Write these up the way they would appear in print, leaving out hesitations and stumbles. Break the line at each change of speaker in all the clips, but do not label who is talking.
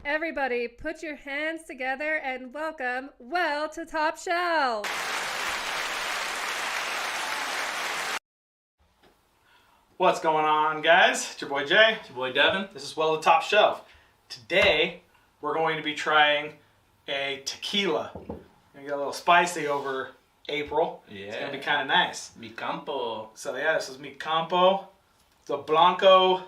Everybody, put your hands together and welcome Well to Top Shelf.
What's going on, guys? It's your boy Jay.
It's your boy Devin.
This is Well to Top Shelf. Today, we're going to be trying a tequila. Gonna get a little spicy over April.
Yeah.
It's gonna be kind of nice.
Mi Campo.
So yeah, this is Mi Campo. It's a Blanco,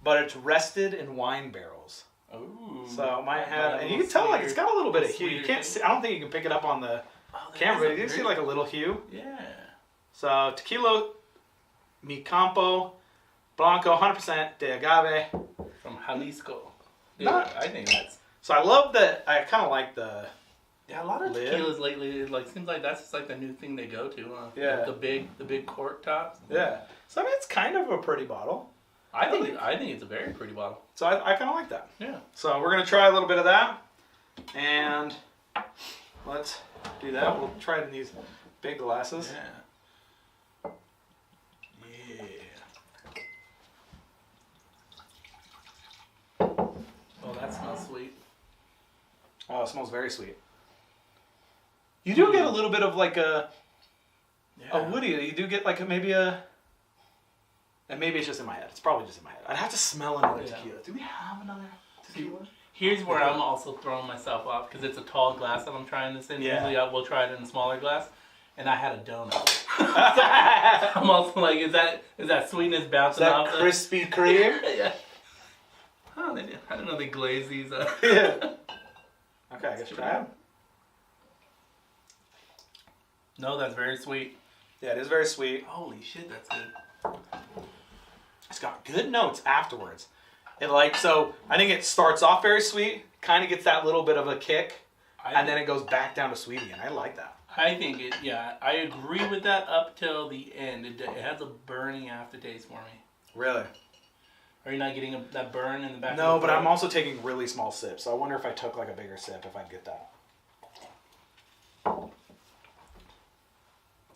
but it's rested in wine barrels.
Ooh.
So it might have, and you can tell like it's got a little bit of hue. You can't see, I don't think you can pick it up on the camera, but you can see like a little hue.
Yeah.
So tequila, Mi Campo, Blanco, 100% de agave.
From Jalisco. Dude,
Not-
I think that's...
So I love that. I kind of like the.
Yeah, a lot of
lid.
tequilas lately, like seems like that's just like the new thing they go to.
Yeah.
The big cork tops.
Yeah. So I mean, it's kind of a pretty bottle.
I think it's a very pretty bottle.
So I kind of like that.
Yeah.
So we're gonna try a little bit of that, and let's do that. We'll try it in these big glasses.
Yeah. Yeah. Oh, that smells sweet.
Oh, it smells very sweet. You do get a little bit of like a woody. You do get like maybe a. And maybe it's just in my head. It's probably just in my head. I'd have to smell another tequila. Do we have another tequila?
Here's where I'm also throwing myself off because it's a tall glass that I'm trying this in.
Yeah.
Usually we'll try it in a smaller glass, and I had a donut. I'm also like, is that sweetness bouncing off?
Krispy Kreme?
Yeah. Oh, I didn't know they glaze these.
Yeah. Okay, I guess try it.
No, that's very sweet.
Yeah, it is very sweet.
Holy shit, that's good.
It's got good notes afterwards. It I think it starts off very sweet, kind of gets that little bit of a kick, and then it goes back down to sweet again. I like that.
I think I agree with that up till the end. It has a burning aftertaste for me.
Really?
Are you not getting that burn in the back?
No,
of the
but I'm
throat?
also taking really small sips, so I wonder if I took like a bigger sip, if I'd get that.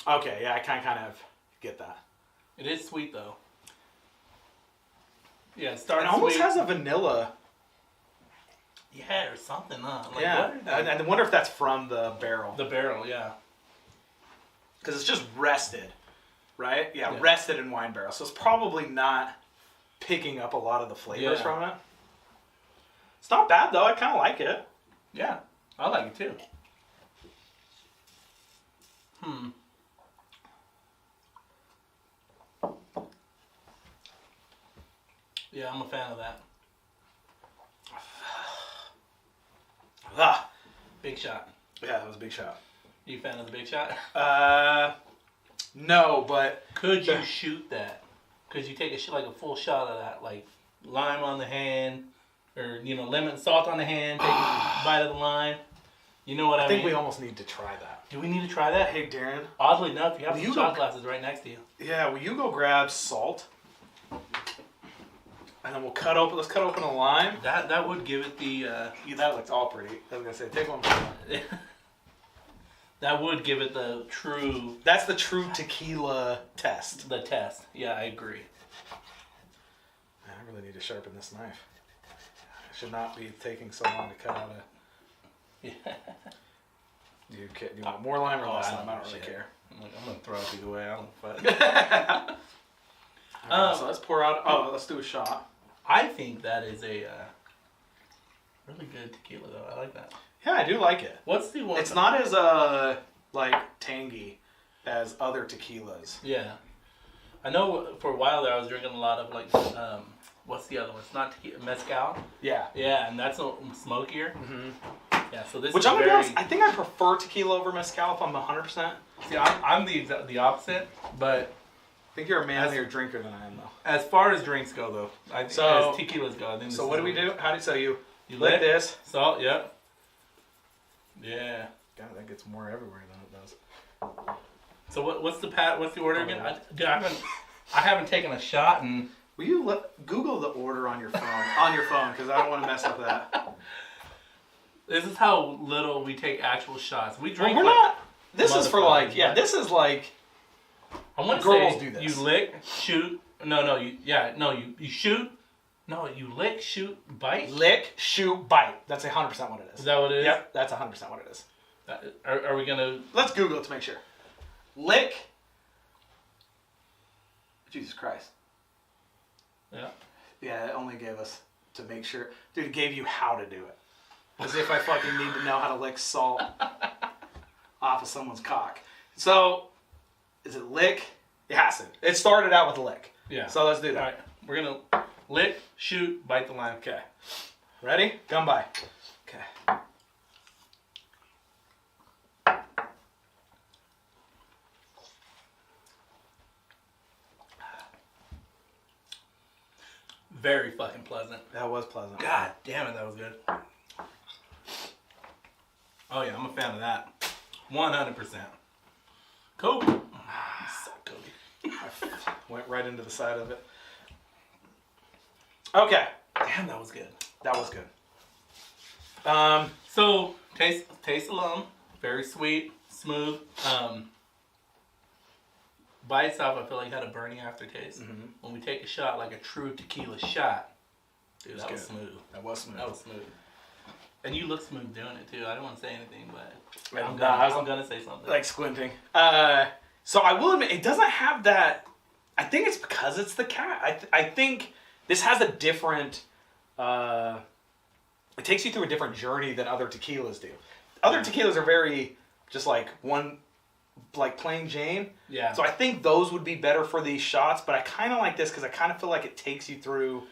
Okay, yeah, I kind of get that.
It is sweet though. Yeah, it starts
It almost
sweet.
has a vanilla.
Yeah, or something, huh? Like,
Yeah,
what are
and I wonder if that's from the barrel.
the barrel, yeah.
Because it's just rested, right? Yeah,
Yeah.
rested in wine barrels. So it's probably not picking up a lot of the flavors
Yeah.
from it. It's not bad though. I kind of like it.
Yeah, I like it too. Yeah, I'm a fan of that.
Ah,
Big shot.
yeah, that was a big shot.
You a fan of the big shot?
No, but
Could you shoot that? Could you take like a full shot of that, like lime on the hand, or lemon and salt on the hand, take a bite of the lime? You know what I
I
mean?
think we almost need to try that.
Do we need to try that?
Hey, Darren.
Oddly enough, you have
Will
some
you
shot
go-
glasses right next to you.
Yeah, will you go grab salt? And then let's cut open a lime.
That would give it the.
Yeah, that looks all pretty. I was gonna say, take one.
That would give it the true
That's the true tequila test.
the test. Yeah, I agree.
Man, I really need to sharpen this knife. I should not be taking so long to cut out a.
Yeah.
Do you want more lime or less
I
lime?
don't
I don't really
shit.
care.
I'm gonna throw it either way. I don't fuck.
Alright, so let's pour out. Oh, let's do a shot.
I think that is a really good tequila, though. I like that.
Yeah, I do like it.
What's the one?
It's not as like tangy as other tequilas.
Yeah, I know. For a while there, I was drinking a lot of like what's the other one? It's not tequila, mezcal.
Yeah.
Yeah, and that's a smokier.
Mm-hmm.
Yeah, so this
Which
is
I'm gonna be
very.
honest, I think I prefer tequila over mezcal if I'm 100%.
See, I'm the opposite, but
I think you're a manlier drinker than I am, though.
as far as drinks go, though, as tequilas go, I think.
So what do we do? You
You
lick this.
Salt, yep. Yeah.
God, that gets more everywhere than it does.
So what's the order again? I haven't taken a shot and.
Will you Google the order on your phone? Because I don't want to mess up that.
This is how little we take actual shots. We drink.
Well, we're not. This is for like. Yeah, this is like.
I want to
girls
say
do this.
you lick, shoot. No, you shoot, No, you lick, shoot, bite?
Lick, shoot, bite. That's 100% what it is.
Is that what it is?
Yep, that's 100% what it is.
Are we going to...
Let's Google it to make sure. Lick. Jesus Christ.
Yeah.
Yeah, it only gave us to make sure. Dude, it gave you how to do it. As if I fucking need to know how to lick salt off of someone's cock. So, is it lick? It has to. It started out with lick.
Yeah.
So let's do that.
All right. We're going to lick, shoot, bite the line.
Okay. Ready? Gun by. Okay.
Very fucking pleasant.
That was pleasant.
God damn it, that was good. Oh yeah, I'm a fan of that. 100%. Kobe. You suck, Kobe.
I went right into the side of it. Okay.
Damn, that was good.
That was good.
So taste alone, very sweet, smooth. By itself, I feel like it had a burning aftertaste.
Mm-hmm.
When we take a shot, like a true tequila shot, dude, that was smooth.
That was smooth.
That was smooth. And you look smooth doing it too. I don't want to say anything, but
Yeah,
I'm
nah,
gonna say something.
like squinting. So I will admit, it doesn't have that. I think it's because it's the cat. I think this has a different. It takes you through a different journey than other tequilas do. Other tequilas are very just like one, like plain Jane.
Yeah.
So I think those would be better for these shots, but I kind of like this because I kind of feel like it takes you through.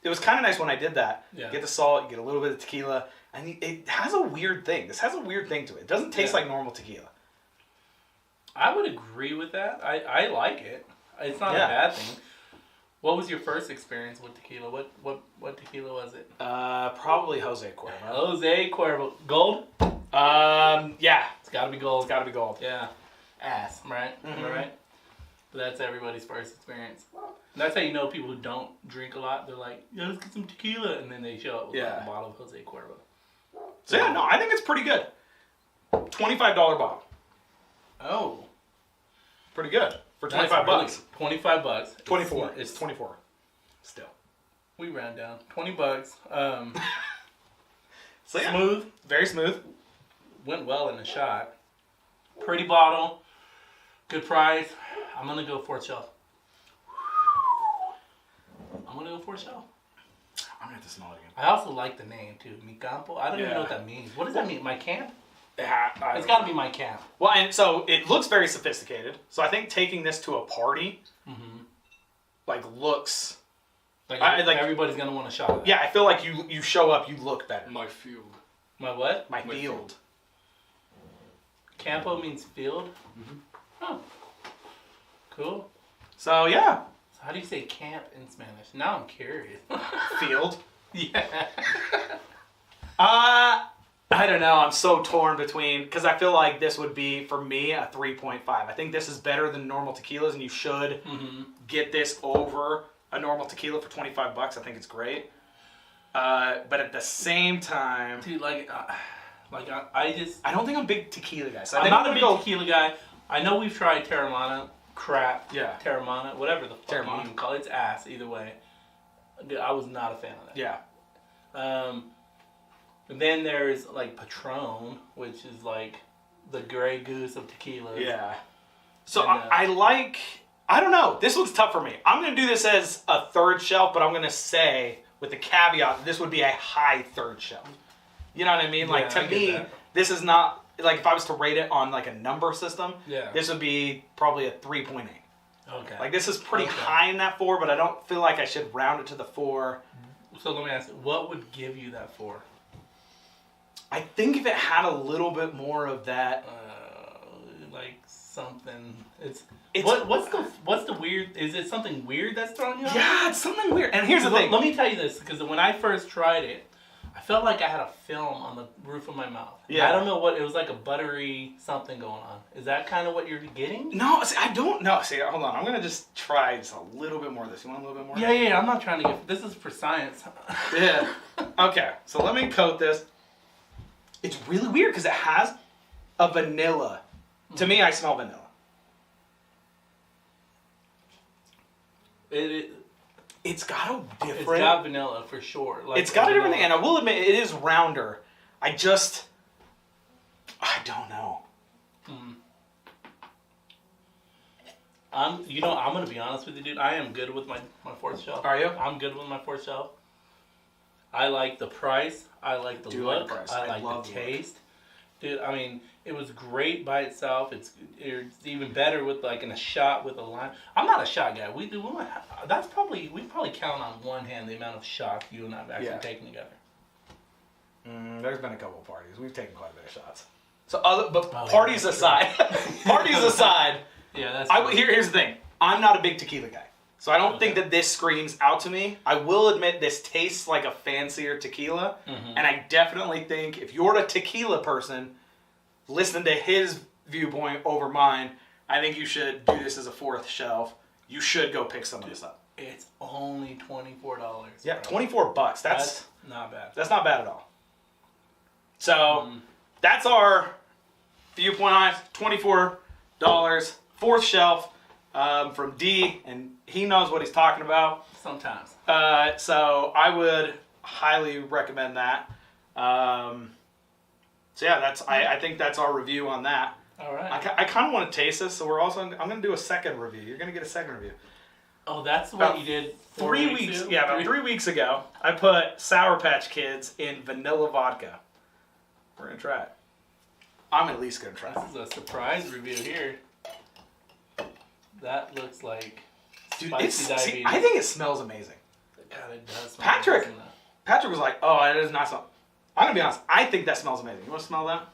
It was kind of nice when I did that.
Yeah.
You get the salt, you get a little bit of tequila, and it has a weird thing. This has a weird thing to it. It doesn't taste like normal tequila.
I would agree with that. I like it. It's not a bad thing. What was your first experience with tequila? What tequila was it?
Probably Jose Cuervo.
Jose Cuervo. Gold?
Yeah.
It's gotta be gold.
It's got to be gold.
Yeah. Ass, right?
Mm-hmm.
Am I right? But that's everybody's first experience. And that's how you know people who don't drink a lot. They're like, yeah, let's get some tequila. And then they show up with like a bottle of Jose Cuervo.
So yeah, no, I think it's pretty good. $25 bottle.
Oh.
Pretty good. For
That's
$25 bucks.
Really, $25.
24.
It's
24. Still.
We round down. $20.
So yeah.
Smooth.
Very smooth.
Went well in the shot. Pretty bottle. Good price. I'm gonna go 4th shelf. I'm gonna go 4th shelf.
I'm gonna have to smell it again.
I also like the name too, Mi Campo. I don't even know what that means. What does that mean? My camp? It's got to be my camp.
Well, and so it looks very sophisticated. So I think taking this to a party, like looks.
Like,
like
everybody's gonna want a shot of that.
Yeah, I feel like you show up, you look better.
My field.
My what?
My field.
Campo means field. Oh, cool.
So yeah,
So how do you say camp in Spanish? Now I'm curious.
field.
Yeah.
I don't know. I'm so torn between, because I feel like this would be, for me, a 3.5. I think this is better than normal tequilas, and you should get this over a normal tequila for $25. I think it's great. But at the same time,
Dude, I just...
I don't think I'm a big tequila guy. So
I'm not a big tequila guy. I know we've tried Terramana, crap.
Yeah.
Terramana, whatever the fuck
Terramana.
you even call it. It's ass, either way. Dude, I was not a fan of that.
Yeah.
And then there's like Patron, which is like the Grey Goose of tequilas.
Yeah. So
And,
I don't know. This one's tough for me. I'm going to do this as a 3rd shelf, but I'm going to say, with the caveat, that this would be a high 3rd shelf. You know what I mean? Like,
Yeah,
to
I get
me,
that.
this is not, like, if I was to rate it on, like, a number system,
Yeah.
this would be probably a 3.8.
Okay.
Like, this is pretty high in that 4, but I don't feel like I should round it to the 4.
So let me ask you, what would give you that 4?
I think if it had a little bit more of that...
Like something. It's
It's-
what's the weird? Is it something weird that's throwing you off?
Yeah, it's something weird. And here's the thing.
Let me tell you this, because when I first tried it, I felt like I had a film on the roof of my mouth.
Yeah.
I don't know what it was, like a buttery something going on. Is that kind of what you're getting?
No, see, I don't know. See, hold on. I'm going to just try just a little bit more of this. You want a little bit more?
Yeah. I'm not trying to get. This is for science.
Yeah. Okay, so let me coat this. It's really weird because it has a vanilla. To me, I smell vanilla. It's got a different...
It's got vanilla for sure. Like
it's got a different thing, and I will admit, it is rounder. I don't know.
I'm gonna be honest with you, dude. I am good with my fourth shelf.
Are you?
I'm good with my fourth shelf. I like the price. I like the look. I like the taste. Dude, I mean, it was great by itself. It's even better with like in a shot with a lime. I'm not a shot guy. We probably count on one hand the amount of shots you and I've actually taken together.
There's been a couple of parties. We've taken quite a bit of shots. So, parties aside,
Yeah, that's.
Here's the thing. I'm not a big tequila guy, so I don't think that this screams out to me. I will admit this tastes like a fancier tequila, and I definitely think if you're a tequila person, listening to his viewpoint over mine, I think you should do this as a fourth shelf. You should go pick some of this up.
It's only $24.
Yeah, $24. That's
not bad.
That's not bad at all. So that's our viewpoint on it. $24. Fourth shelf from D, and he knows what he's talking about.
Sometimes.
So I would highly recommend that. So yeah, I think that's our review on that.
All right.
I kind of want to taste this, so I'm going to do a second review. You're going to get a second review.
Oh, that's what you did
3 weeks. Yeah, about 3 weeks ago, I put Sour Patch Kids in vanilla vodka. We're going to try it. I'm at least going to try it.
This is a surprise review here. That looks like spicy diabetes.
See, I think it smells amazing.
God, it does smell
Patrick
amazing,
was like, oh, it does not smell. I'm going to be honest. I think that smells amazing. You want to smell that?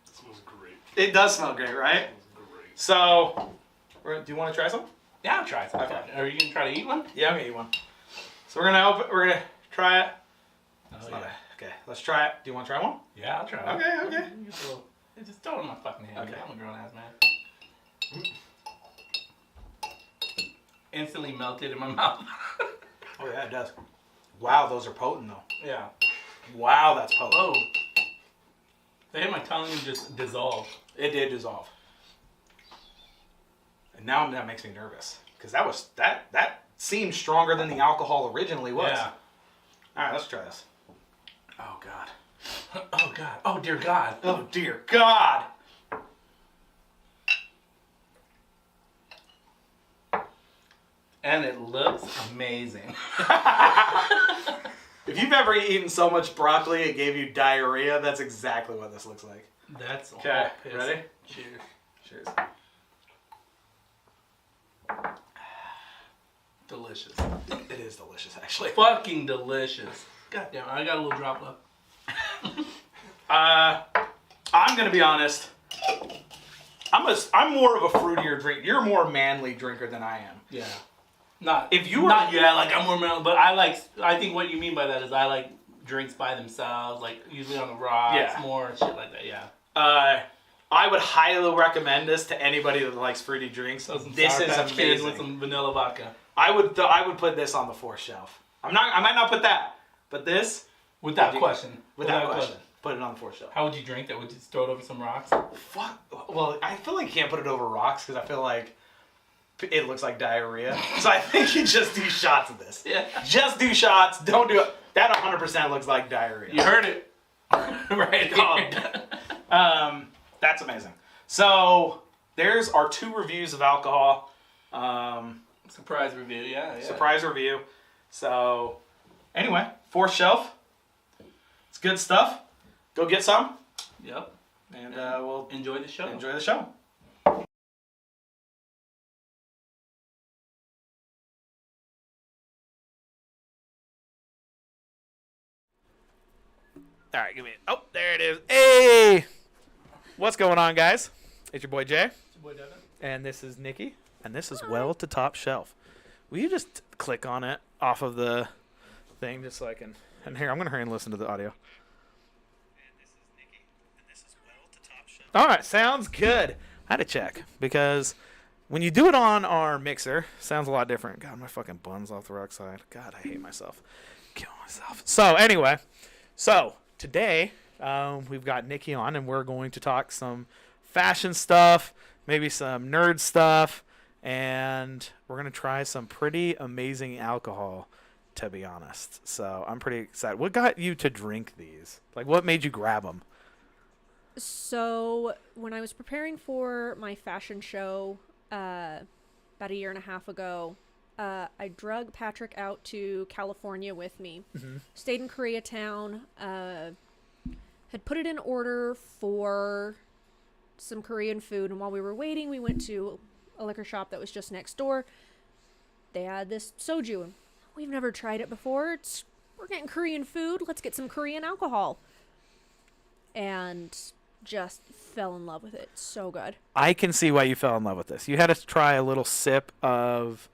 It smells great.
It does smell great, right?
It smells great.
So, do you want to try some?
Yeah, I'll try some.
Okay.
Are you going to try to eat one?
Yeah, I'm going to eat one. So we're going to try it.
Oh, yeah.
Okay, let's try it. Do you want to try one?
Yeah, I'll try it.
Okay.
Just throw it in my fucking hand.
Okay.
I'm a grown ass man. Instantly melted in my mouth.
Oh yeah, it does. Wow, those are potent though.
Yeah.
Wow, that's potent.
Oh. They hit my tongue and just dissolved.
It did dissolve. And now that makes me nervous because that seemed stronger than the alcohol originally was.
Yeah.
All right, let's try this. Oh god.
Oh god. Oh dear God.
Oh dear God.
And it looks amazing.
If you've ever eaten so much broccoli it gave you diarrhea, that's exactly what this looks like.
That's all
Okay,
piss.
ready?
Cheers.
Cheers.
Delicious.
It is delicious, actually.
Fucking delicious. God damn it, I got a little drop left.
I'm gonna be honest. I'm more of a fruitier drink. You're a more manly drinker than I am.
Yeah.
Like
I'm more mellow, but I think what you mean by that is I like drinks by themselves, like usually on the rocks, more shit like that, yeah.
I would highly recommend this to anybody that likes fruity drinks. This is amazing.
With some vanilla vodka.
I would put this on the fourth shelf. I might not put that, but this
Without question.
Without question. Put it on the fourth shelf.
How would you drink that? Would you just throw it over some rocks?
Fuck. Well, I feel like you can't put it over rocks because I feel like it looks like diarrhea. So I think you just do shots of this.
Yeah.
Just do shots. Don't do it. That 100% looks like diarrhea.
You heard it. Right.
That's amazing. So there's our 2 reviews of alcohol.
Surprise review, yeah.
Surprise review. So anyway, fourth shelf. It's good stuff. Go get some.
Yep.
And we'll
enjoy the show.
Enjoy the show. All right, give me it. Oh, there it is. Hey! What's going on, guys? It's your boy Jay.
It's your boy Devin.
And this is Nikki. And this is Well to Top Shelf. Will you just click on it off of the thing just so I can... And here, I'm going to hurry and listen to the audio. And this is Nikki. And this is Well to Top Shelf. All right, sounds good. I had to check because when you do it on our mixer, it sounds a lot different. God, my fucking bun's off the rock side. God, I hate myself. Kill myself. So, anyway. Today, we've got Nikki on, and we're going to talk some fashion stuff, maybe some nerd stuff,
and we're gonna try some pretty amazing alcohol, to be honest. So I'm pretty excited. What got you to drink these? Like, what made you grab them?
So when I was preparing for my fashion show about a year and a half ago, I drug Patrick out to California with me. Stayed in Koreatown. Had put it in order for some Korean food, and while we were waiting, we went to a liquor shop that was just next door. They had this soju, and we've never tried it before. We're getting Korean food. Let's get some Korean alcohol. And just fell in love with it. So good.
I can see why you fell in love with this. You had to try a little sip of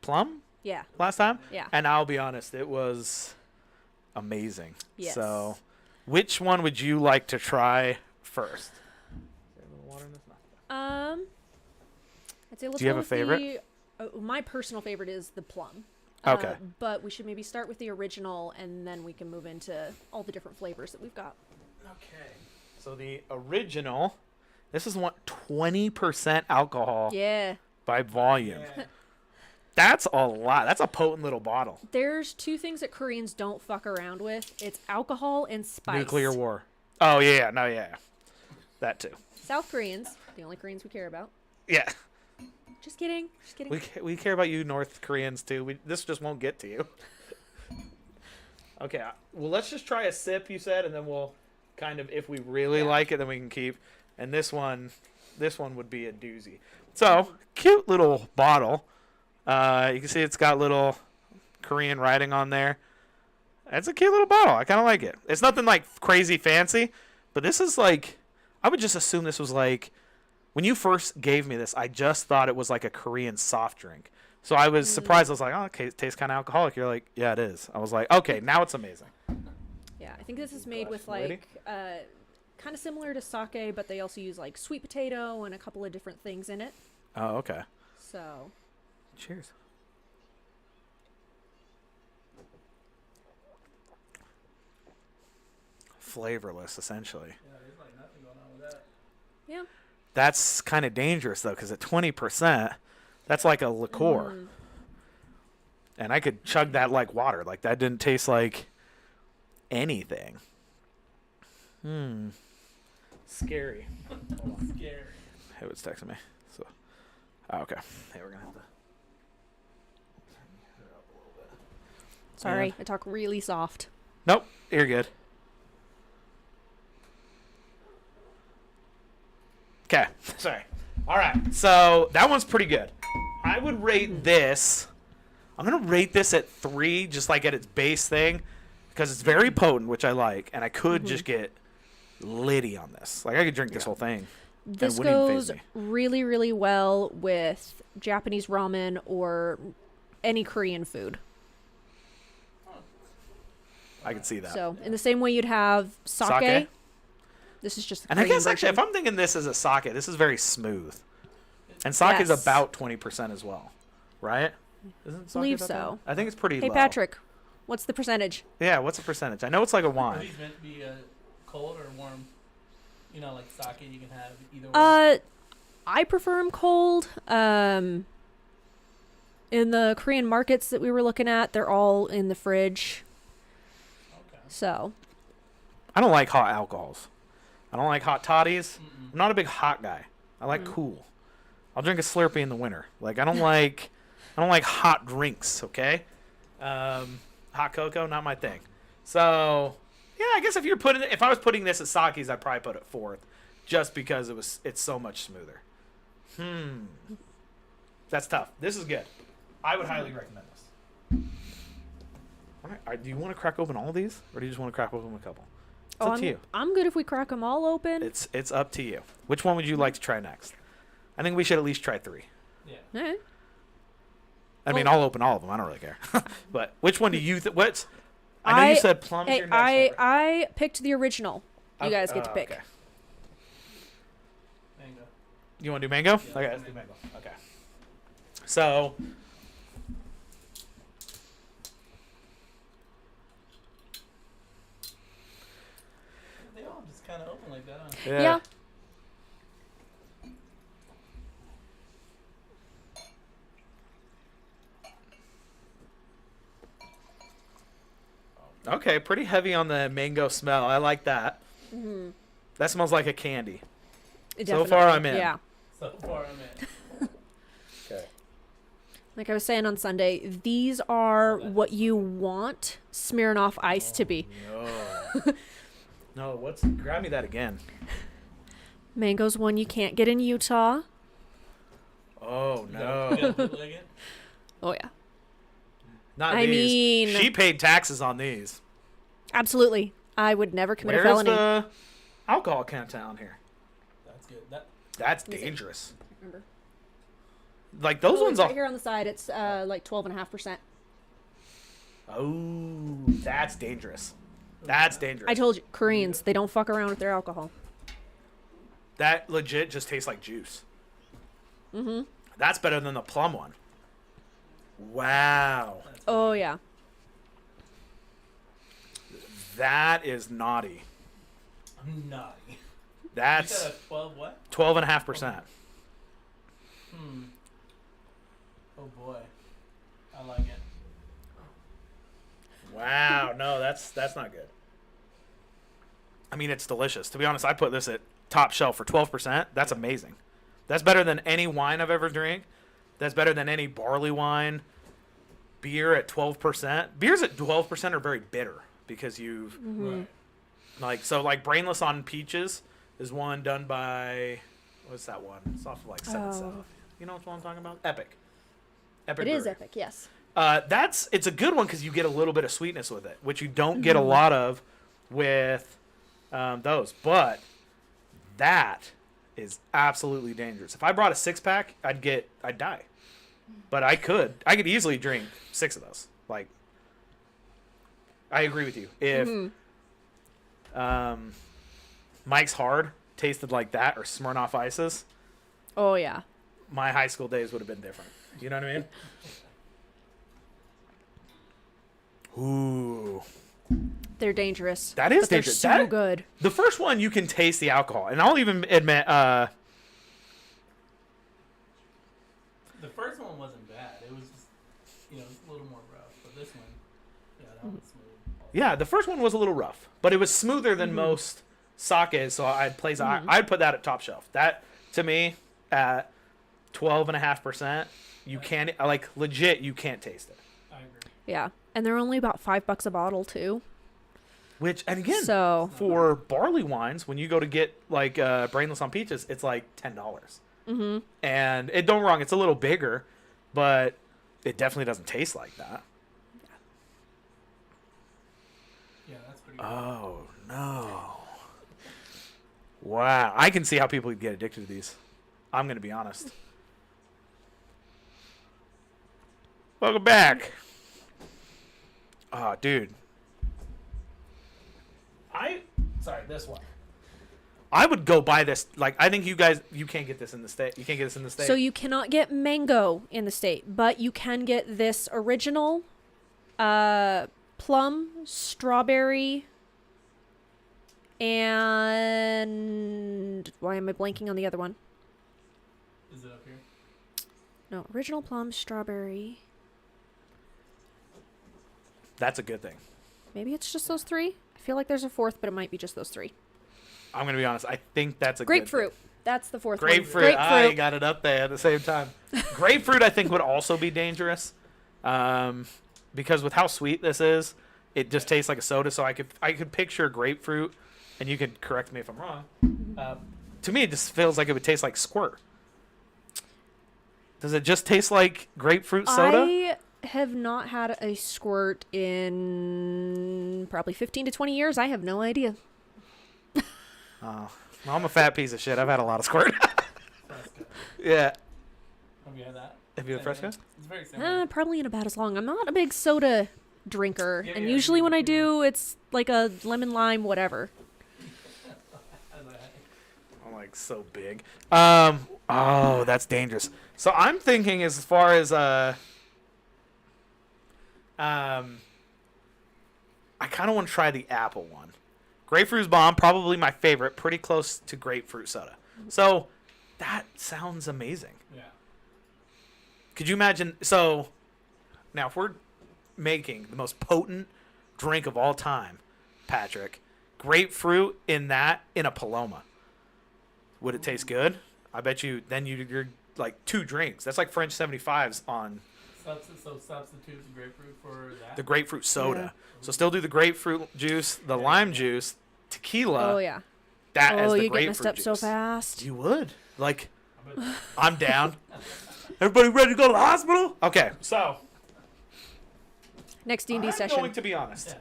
plum
Yeah.
last time?
Yeah.
And I'll be honest, it was amazing.
Yes.
So, which one would you like to try first?
I'd say let's
Do you
go
have a
with
favorite?
My personal favorite is the plum.
Okay.
But we should maybe start with the original, and then we can move into all the different flavors that we've got.
Okay. So the original, this is 20% alcohol
Yeah.
by volume. That's a lot. That's a potent little bottle.
There's two things that Koreans don't fuck around with. It's alcohol and spice.
Nuclear war. Oh, yeah. No, yeah. That too.
South Koreans, the only Koreans we care about.
Yeah.
Just kidding. Just kidding.
We care about you North Koreans too. This just won't get to you. Okay. Well, let's just try a sip, you said, and then we'll kind of, if we really like it, then we can keep. And this one would be a doozy. So, cute little bottle. You can see it's got little Korean writing on there. It's a cute little bottle. I kind of like it. It's nothing like crazy fancy, but this is like, I would just assume this was like, when you first gave me this, I just thought it was like a Korean soft drink. So I was surprised. I was like, oh, okay, it tastes kind of alcoholic. You're like, yeah, it is. I was like, okay, now it's amazing.
Yeah, I think this is made with like kind of similar to sake, but they also use like sweet potato and a couple of different things in it.
Oh, okay.
So,
Cheers. Flavorless, essentially.
Yeah, there's like nothing going on with that.
yeah.
That's kind of dangerous, though, because at 20%, that's like a liqueur. And I could chug that like water. Like, that didn't taste like anything. Scary.
Scary.
Who was texting me? So, okay. Hey, we're going to have to.
Sorry,
Yeah.
I talk really soft.
Nope, you're good. Okay, sorry. All right, so that one's pretty good. I would rate this. I'm gonna rate this at 3, just like at its base thing, because it's very potent, which I like, and I could just get litty on this. Like I could drink this whole thing.
This
it wouldn't even
goes
faze me.
really, really well with Japanese ramen or any Korean food.
I could see that.
So, in the same way you'd have sake,
Sake?
this is just the
And I
Korean
guess actually, if
version.
I'm thinking this as a sake, this is very smooth. And sake is
Yes.
about 20% as well, right? Isn't sake
Believe
about
so.
that? I think it's pretty
Hey,
low.
Patrick, what's the percentage?
Yeah, what's the percentage? I know it's like a
Are
wine.
these meant to be cold or warm? You know, like sake, you can have either one.
I prefer them cold. In the Korean markets that we were looking at, they're all in the fridge.
Okay.
So,
I don't like hot alcohols. I don't like hot toddies. I'm not a big hot guy. I like cool. I'll drink a Slurpee in the winter. Like I don't like hot drinks, okay? Hot cocoa, not my thing. So, yeah, I guess if I was putting this at Saki's, I'd probably put it 4th just because it's so much smoother. That's tough. This is good. I would highly recommend this. All right, do you want to crack open all these, or do you just want to crack open a couple? It's up to you.
I'm good if we crack them all open.
It's up to you. Which one would you like to try next? I think we should at least try 3.
Yeah.
Eh.
I mean, I'll open all of them. I don't really care. But which one do you think? What's? I know you said plum is
Hey,
your next favorite.
I picked the original. You guys get to pick.
Okay.
Mango.
You want to do mango? Okay, let's do mango. Okay. So.
They all just kind of open like that, huh?
Yeah.
Okay, pretty heavy on the mango smell. I like that.
Mm-hmm.
That smells like a candy.
Definitely.
far, I'm in.
Yeah.
So far, I'm in.
Okay.
Like I was saying on Sunday, these are what you want Smirnoff Ice to be.
No. No, grab me that again.
Mango's one you can't get in Utah.
Oh,
You
no.
gotta bootleg it?
Oh, yeah.
Not
I
these.
mean-
She paid taxes on these.
Absolutely. I would never commit a
Where's
felony.
the alcohol count down here?
That's good.
That's
Let me see.
dangerous.
Remember?
Like, those ones
right
all...
here on the side, it's like 12.5%.
Oh, that's dangerous. That's dangerous.
I told you, Koreans, they don't fuck around with their alcohol.
That legit just tastes like juice.
Mm-hmm.
That's better than the plum one. Wow.
Oh, yeah.
That is naughty.
I'm naughty. You
That's
said a 12 what?
12.5%.
Oh boy. I like it.
Wow. No, that's not good. I mean, it's delicious. To be honest, I put this at top shelf for 12%. That's amazing. That's better than any wine I've ever drank. That's better than any barley wine. Beer at 12%. Beers at 12% are very bitter because you've
Right.
like Brainless on Peaches is one done by what's that one? It's off of like Seven
Oh.
South. You know what I'm talking about? Epic.
It
Brewery.
is epic, yes.
It's a good one because you get a little bit of sweetness with it, which you don't get a lot of with those. But that is absolutely dangerous. If I brought a 6-pack, I'd die. But I could easily drink 6 of those. Like, I agree with you. If Mike's Hard tasted like that or Smirnoff Ices,
Oh, yeah.
my high school days would have been different. You know what I mean? Ooh.
They're dangerous.
That is
but they're
dangerous.
so
That-
good.
The first one, you can taste the alcohol. And I'll even admit,
The first one wasn't bad. It was just, it was a little more rough. But this one, yeah, that one's smooth.
yeah, the first one was a little rough. But it was smoother than most sake, so I'd put that at top shelf. That, to me, at 12.5%, you can't, like, legit, you can't taste it.
I agree.
Yeah. And they're only about $5 a bottle, too.
Which, and again,
So,
for barley wines, when you go to get, like, Brainless on Peaches, it's like $10. And don't get me wrong, it's a little bigger, but it definitely doesn't taste like that.
Yeah, that's pretty good.
Oh, no. Wow. I can see how people would get addicted to these. I'm going to be honest. Welcome back. Oh, dude. Sorry, this one. I would go buy this. Like, I think you can't get this in the state. You can't get this in the state.
so you cannot get mango in the state, but you can get this original plum, strawberry, and why am I blanking on the other one?
Is it up here?
No, original plum, strawberry.
That's a good thing.
Maybe it's just those 3. I feel like there's a 4th, but it might be just those 3.
I'm going to be honest. I think that's a
Grapefruit.
good thing.
That's the 4th
Grapefruit.
one.
I got it up there at the same time. Grapefruit, I think, would also be dangerous. Because with how sweet this is, it just tastes like a soda. So I could picture grapefruit, and you could correct me if I'm wrong. To me, it just feels like it would taste like squirt. Does it just taste like grapefruit soda?
I have not had a squirt in probably 15 to 20 years. I have no idea.
Oh, well, I'm a fat piece of shit. I've had a lot of squirt.
Fresca.
Yeah.
Have you had that?
Have you had Fresca?
It's very similar.
Probably in about as long. I'm not a big soda drinker,
Yeah,
and
yeah,
usually
me
when I
neither.
do, it's like a lemon lime, whatever.
I'm like so big. Oh, that's dangerous. So I'm thinking as far as I kind of want to try the apple one. Grapefruit's bomb, probably my favorite, pretty close to grapefruit soda. So that sounds amazing.
Yeah.
Could you imagine? So now if we're making the most potent drink of all time, Patrick. Grapefruit in a Paloma. Would it taste good? I bet you. Then you're like 2 drinks. That's like French 75s on
Substitute the grapefruit for that?
the grapefruit soda. So still do the grapefruit juice, the lime juice, tequila.
Oh yeah.
That as
Oh,
the
you get
grapefruit
messed up
juice.
so fast.
You would. Like, I'm down. Everybody ready to go to the hospital? Okay, so
Next D&D
I'm
session.
going to be honest.
Yeah.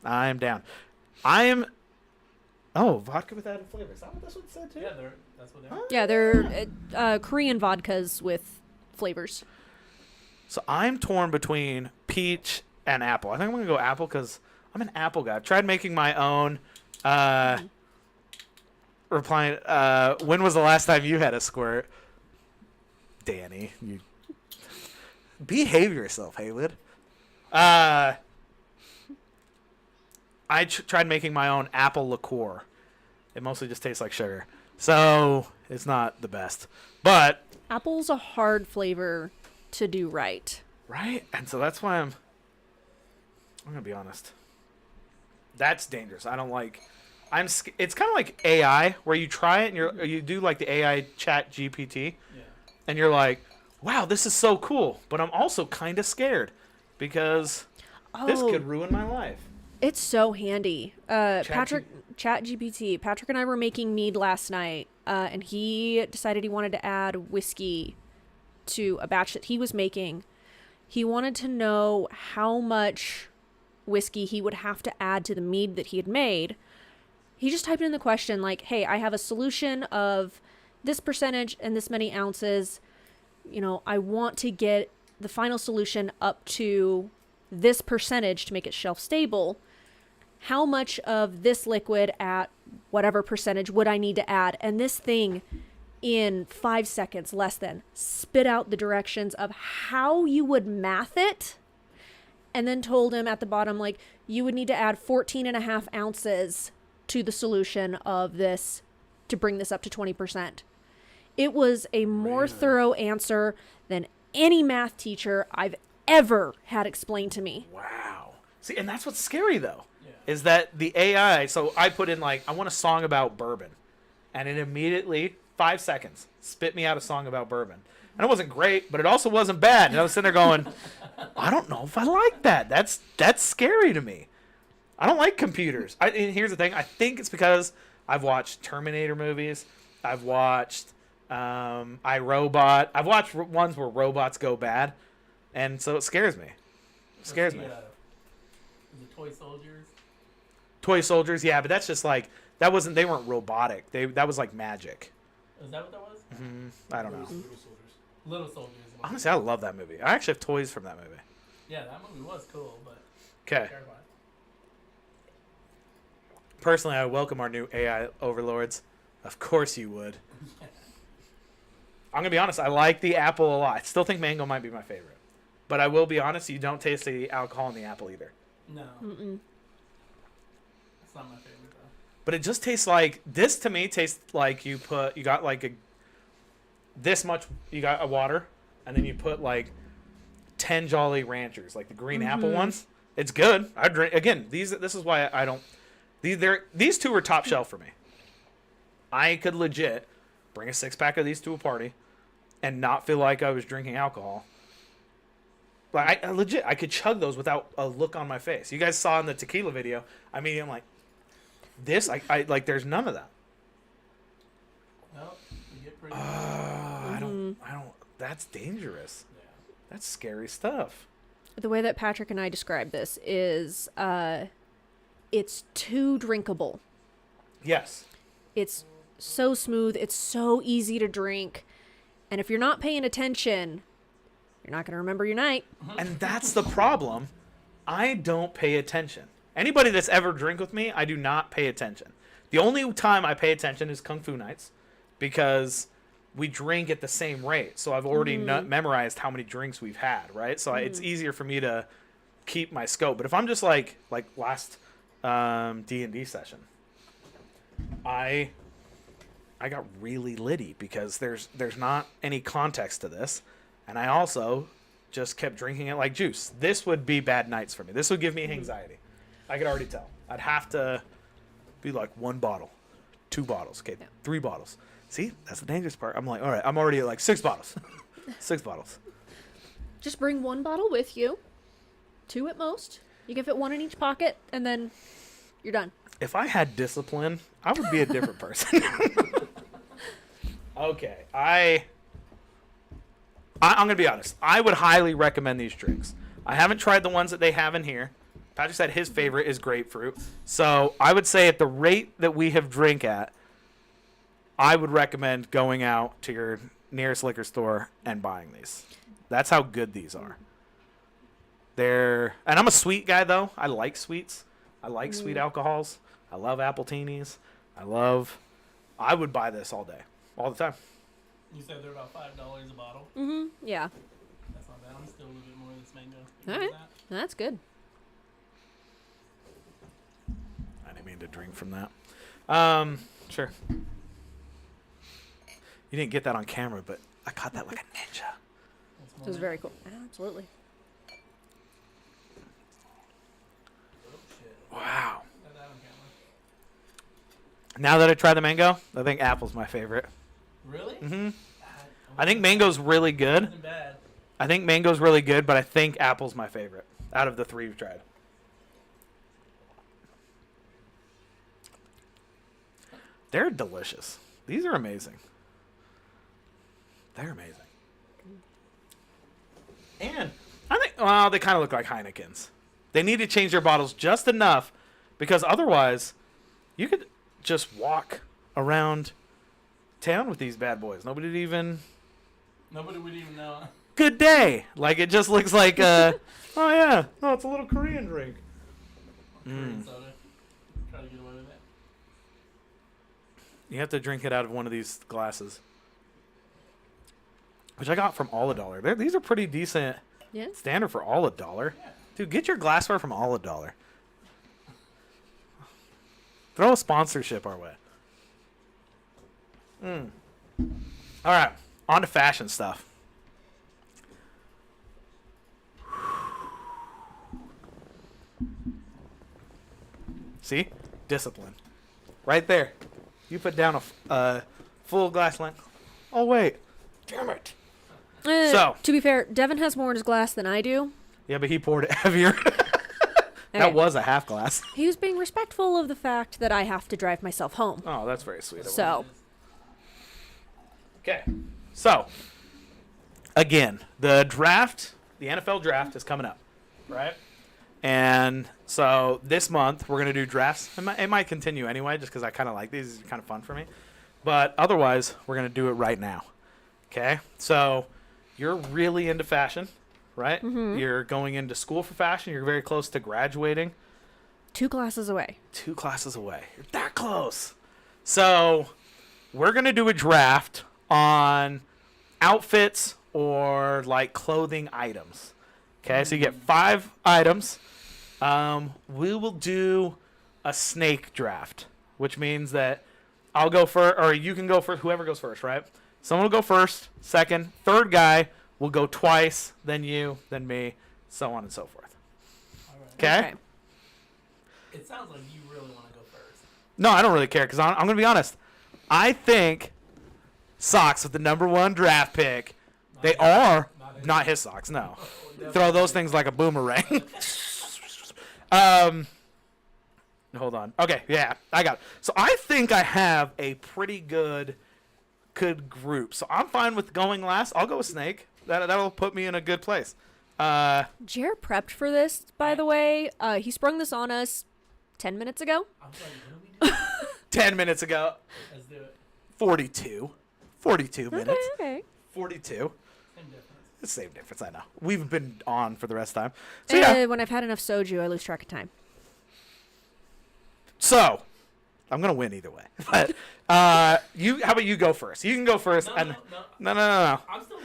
I am down. I am. Oh, vodka with added flavor. Is that what this one said too?
Yeah, that's what they are.
Yeah, they're Korean vodkas with flavors.
So I'm torn between peach and apple. I think I'm gonna go apple because I'm an apple guy. I've tried making my own. Replying. When was the last time you had a squirt? Danny, you behave yourself, Haywood. I tried making my own apple liqueur. It mostly just tastes like sugar, so it's not the best. But
Apple's a hard flavor to do right.
right, and so that's why I'm gonna be honest. That's dangerous. I don't like. It's kind of like AI, where you try it and you do like the AI chat GPT,
Yeah.
and you're like, wow, this is so cool, but I'm also kind of this could ruin my life.
It's so handy.
Chat
ChatGPT. Patrick and I were making mead last night, and he decided he wanted to add whiskey to a batch that he was making. He wanted to know how much whiskey he would have to add to the mead that he had made. He just typed in the question like, hey, I have a solution of this percentage and this many ounces. You know, I want to get the final solution up to this percentage to make it shelf stable. How much of this liquid at whatever percentage would I need to add? And this thing, in 5 seconds, less than, spit out the directions of how you would math it. And then told him at the bottom, like, you would need to add 14.5 ounces to the solution of this to bring this up to 20%. It was a more thorough answer than any math teacher I've ever had explained to me.
Wow. See, and that's what's scary though,
Yeah.
is that the AI. So I put in like, I want a song about bourbon, and it immediately 5 seconds spit me out a song about bourbon. And it wasn't great, but it also wasn't bad. And I was sitting there going, I don't know if I like that. That's scary to me. I don't like computers. And here's the thing. I think it's because I've watched Terminator movies. I've watched iRobot. I've watched ones where robots go bad. And so it scares me. It scares me.
The toy soldiers.
Toy soldiers, yeah, but that's just like, they weren't robotic. That was like magic.
Is that what that was?
I don't know.
Little soldiers.
Little soldiers.
Honestly, I love that movie. I actually have toys from that movie.
Yeah, that movie was cool, but
Okay.
terrifying.
Personally, I welcome our new AI overlords. Of course you would. I'm going to be honest. I like the apple a lot. I still think mango might be my favorite. But I will be honest, you don't taste the alcohol in the apple either.
No.
Mm-mm.
It's not my favorite though.
But it just tastes like, this to me tastes like you got like this much, you got a water, and then you put like 10 Jolly Ranchers, like the green apple ones. It's good. I drink, again, this is why I don't, these two are top shelf for me. I could legit bring a 6-pack of these to a party and not feel like I was drinking alcohol. Like I could chug those without a look on my face. You guys saw in the tequila video. I mean, I'm like, this. I like. There's none of that.
No, you get pretty.
I don't. That's dangerous.
Yeah.
That's scary stuff.
The way that Patrick and I describe this is it's too drinkable.
Yes.
It's so smooth. It's so easy to drink. And if you're not paying attention, you're not going to remember your night.
And that's the problem. I don't pay attention. Anybody that's ever drank with me, I do not pay attention. The only time I pay attention is Kung Fu nights, because we drink at the same rate. So I've already memorized how many drinks we've had, right? So it's easier for me to keep my scope. But if I'm just like last D&D session, I got really litty because there's not any context to this. And I also just kept drinking it like juice. This would be bad nights for me. This would give me anxiety. I could already tell. I'd have to be like 1 bottle, 2 bottles, okay, 3 bottles. See, that's the dangerous part. I'm like, all right, I'm already at like 6 bottles. 6 bottles.
Just bring 1 bottle with you, 2 at most. You can fit 1 in each pocket, and then you're done.
If I had discipline, I would be a different person. Okay, I'm going to be honest. I would highly recommend these drinks. I haven't tried the ones that they have in here. Patrick said his favorite is grapefruit. So I would say at the rate that we have drank at, I would recommend going out to your nearest liquor store and buying these. That's how good these are. And I'm a sweet guy, though. I like sweets. I like sweet alcohols. I love appletinis. I would buy this all day, all the time.
You said they're about $5 a bottle.
Mm-hmm. Yeah.
That's not bad. I'm still a little bit more of this mango.
All right. That's good.
I didn't mean to drink from that. Sure. You didn't get that on camera, but I caught that like a ninja.
It was very cool. Absolutely.
Oh, shit.
Wow.
Got that on camera.
Now that I tried the mango, I think apple's my favorite.
Really?
Mm-hmm. I think mango's really good.
Wasn't bad.
I think mango's really good, but I think apple's my favorite out of the 3 we've tried. They're delicious. These are amazing. They're amazing. And I think, well, they kind of look like Heineken's. They need to change their bottles just enough because otherwise you could just walk around town with these bad boys. Nobody would even
know.
Good day. Like it just looks like oh yeah. Oh, it's a little Korean drink.
Korean soda. Try to get away with it.
You have to drink it out of one of these glasses. Which I got from All a Dollar. These are pretty decent
Yeah.
standard for All a Dollar.
Yeah.
Dude, get your glassware from All a Dollar. Throw a sponsorship our way. All right, on to fashion stuff. See? Discipline. Right there. You put down a full glass line. Oh, wait. Damn it. So.
To be fair, Devin has more in his glass than I do.
Yeah, but he poured it heavier.
Okay.
That was a half glass.
He was being respectful of the fact that I have to drive myself home.
Oh, that's very sweet of him.
So,
Okay. So, again, the NFL draft is coming up, right? And so this month we're going to do drafts. It might continue anyway just because I kind of like these. These are kind of fun for me. But otherwise, we're going to do it right now. Okay? So, you're really into fashion, right?
Mm-hmm.
You're going into school for fashion. You're very close to graduating.
2 classes away.
2 classes away. You're that close. So, we're going to do a draft on outfits or like clothing items. Okay, so you get 5 items. We will do a snake draft, which means that I'll go first, or you can go first, whoever goes first, right? Someone will go first, second, third guy will go twice, then you, then me, so on and so forth.
All right.
Okay?
Okay.
It sounds like you really want to go first.
No, I don't really care because I'm going to be honest. I think socks with the number 1 draft pick, they are not his socks, no. Throw those things like a boomerang. Hold on. Okay, yeah, I got it. So I think I have a pretty good group. So I'm fine with going last. I'll go with Snake. That'll put me in a good place.
Jared prepped for this, by the way. He sprung this on us 10 minutes ago.
I'm sorry, what are we doing?
10 minutes ago.
Let's do it.
42 minutes.
Okay.
42.
Same difference.
It's the same difference, I know. We've been on for the rest of the time. So yeah.
When I've had enough soju, I lose track of time.
So, I'm gonna win either way. But how about you go first? You can go first.
No.
No.
I'm still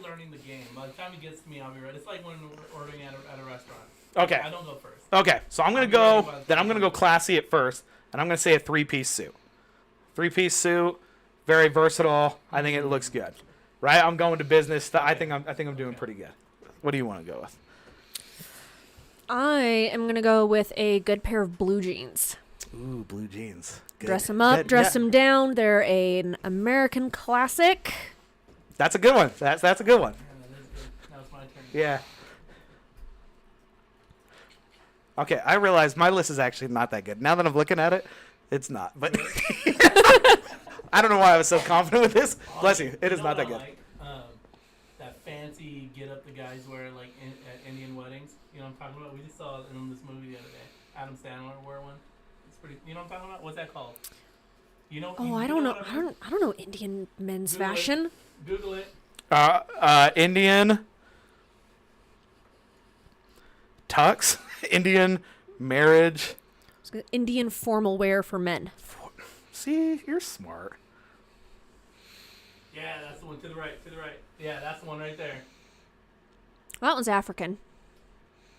learning the game. By the time it gets to me, I'll be ready. It's like when we're ordering at a restaurant.
Okay.
I don't go first.
Okay. So I'm gonna go classy at first, and I'm gonna say a 3-piece suit. 3-piece suit, very versatile. I think it looks good. Right? I'm going to business. I think I'm doing pretty good. What do you want to go with?
I am going to go with a good pair of blue jeans.
Ooh, blue jeans. Good.
Dress them up,
Good.
dress
Yeah.
them down. They're an American classic.
That's a good one. That's a good one.
Yeah, that is good. Now it's my turn.
Yeah. Okay, I realize my list is actually not that good. Now that I'm looking at it, it's not. But I don't know why I was so confident with this. Bless you. It is
know
not that
what I
good.
like? That fancy get up the guys wear like at Indian weddings. You know what I'm talking about? We just saw it in this movie the other day. Adam Sandler wore one. It's pretty. You know what I'm talking about? What's that called? You know?
Oh,
you
I don't know.
what
I don't know Indian men's
Google it.
fashion.
Google it.
Indian tux, Indian marriage.
Indian formal wear for men.
See, you're smart.
Yeah, that's the one to the right. To the right. Yeah, that's the one right there.
That one's African.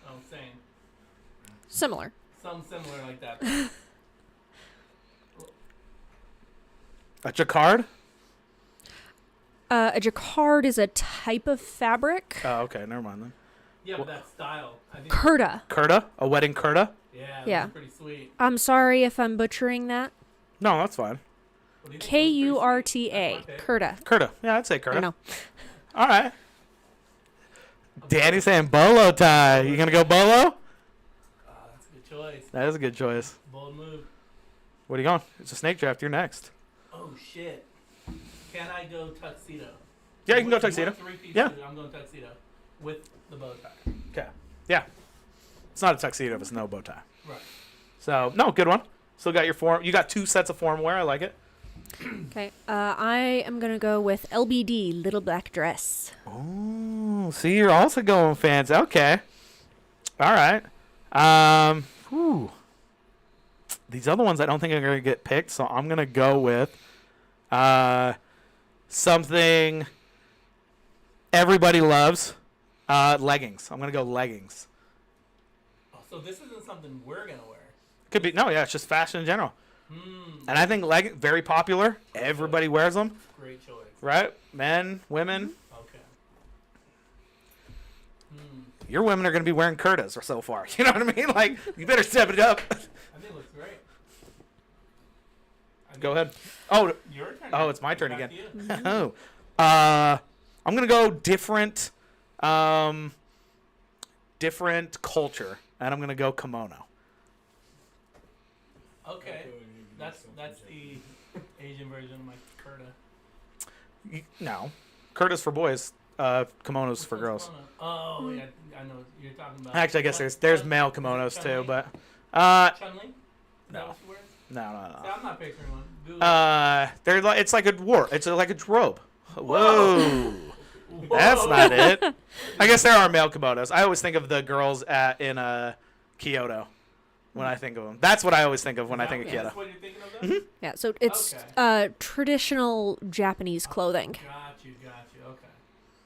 Oh, same.
Similar.
Something similar like that.
A jacquard?
A jacquard is a type of fabric.
Oh, okay. Never mind then.
Yeah, but that style. I think.
Kurta.
Kurta? A wedding kurta?
Yeah,
Yeah.
that's pretty sweet.
I'm sorry if I'm butchering that.
No, that's fine.
What do you think?
Kurta.
That's my pick.
Kurta.
Kurta. Yeah, I'd say
I
kurta.
know.
All right. Danny's saying bolo tie. You gonna go bolo?
That's a good choice.
That is a good choice.
Bold move.
What are you going? It's a snake draft. You're next.
Oh shit. Can I go tuxedo?
Yeah, you can go
You want
tuxedo.
three-piece
Yeah.
suit, I'm going tuxedo with the bow tie.
Okay. Yeah. It's not a tuxedo if it's no bow tie.
Right.
So no, good one. Still got your form. You got 2 sets of formal wear. I like it.
Okay. I am gonna go with LBD, little black dress.
Oh, see, you're also going fancy. Okay. All right. Whew. These other ones I don't think are gonna get picked, so I'm gonna go with something everybody loves. Leggings. I'm gonna go leggings.
Oh, so this isn't something we're gonna wear.
Could be yeah. It's just fashion in general,
Hmm.
and I think very popular. Everybody wears them,
Great choice.
right? Men, women.
Okay. Hmm.
Your women are gonna be wearing kurtas so far. You know what I mean? Like, you better step it up.
I think it looks great. I
Go
think
ahead. Oh,
Your turn.
Oh, it's my turn
Back
again.
to you.
oh. I'm gonna go different culture, and I'm gonna go kimono.
Okay. That's the Asian version of my kurta.
No, kurtas for boys, kimonos for
Which
girls.
one's kimono? Oh yeah, I know what you're talking about.
Actually, I guess there's male kimonos too, but
Chun-Li? Is
no.
that what she wears?
no.
See, I'm not picturing one. Google.
They're like it's like like a robe. Whoa. That's not it. I guess there are male kimonos. I always think of the girls in Kyoto when I think of them. That's what I always think of when I think of
That's
Kyoto.
what you're thinking of then?
Yeah. So it's
Okay.
traditional Japanese clothing.
Got you. Okay.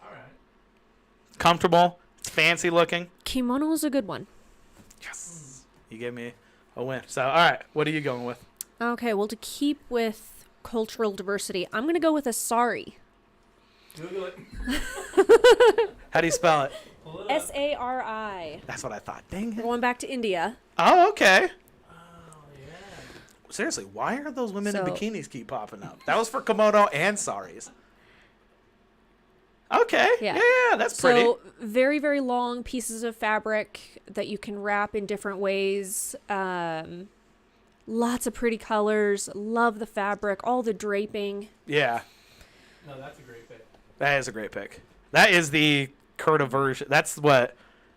All right.
Comfortable. It's fancy looking.
Kimono is a good one.
Yes. You gave me a win. So, all right. What are you going with?
Okay. Well, to keep with cultural diversity, I'm gonna go with a sari.
Google it.
How do you spell it?
Pull it up.
SARI.
That's what I thought. Dang it.
Going back to India.
Oh, okay.
Oh yeah.
Seriously, why are those women in
So-
bikinis keep popping up? That was for kimono and saris. Okay.
Yeah.
Yeah, that's pretty.
So very, very long pieces of fabric that you can wrap in different ways. Lots of pretty colors. Love the fabric. All the draping.
Yeah,
No, that's a great pick.
that is a great pick. That is the Kurta version. That's what,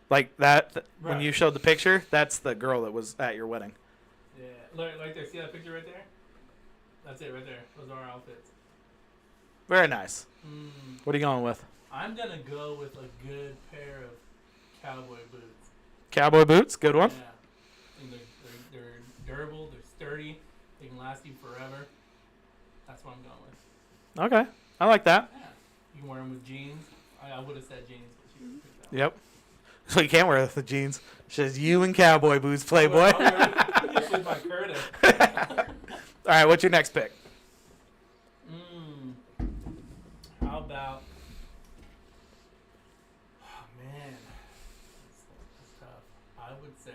like that. When
Right.
you showed the picture, that's the girl that was at your wedding.
Yeah. Right there. See that picture right there? That's it right there. Those are our outfits.
Very nice.
Mm.
What are you going with?
I'm gonna go with a good pair of cowboy boots.
Cowboy boots, good one.
Yeah. And they're durable. They're sturdy. They can last you forever. That's what I'm going with.
Okay, I like that.
Yeah. You can wear them with jeans. I would have said jeans, but you picked that.
Yep. So you can't wear the jeans. It says you and cowboy boots, Playboy.
I'll wear it with my Curtis.
All right, what's your next pick?
How about? Oh man, say.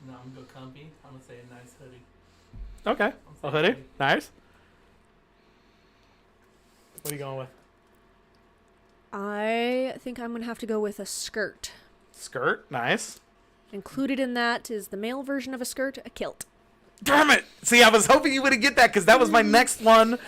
No, I'm gonna go comfy. I'm gonna say a nice hoodie.
Okay.
I'll
A
say
hoodie. Nice. What are you going with?
I think I'm gonna have to go with a skirt.
Skirt. Nice.
Included in that is the male version of a skirt, a kilt.
Damn it! See, I was hoping you would get that because that was my next one.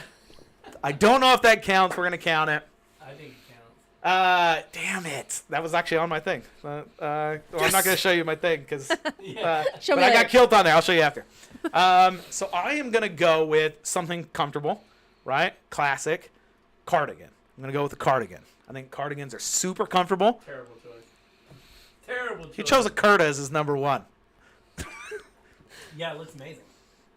I don't know if that counts. We're gonna count it.
I think it counts.
Damn it! That was actually on my thing. Well, I'm not gonna show you my thing because.
Yeah.
Show
But
me
I got
later.
kilt on there. I'll show you after. So I am gonna go with something comfortable, right? Classic cardigan. I'm gonna go with a cardigan. I think cardigans are super comfortable.
Terrible choice. Terrible choice.
He chose a Kurta as his number one.
Yeah, it looks amazing.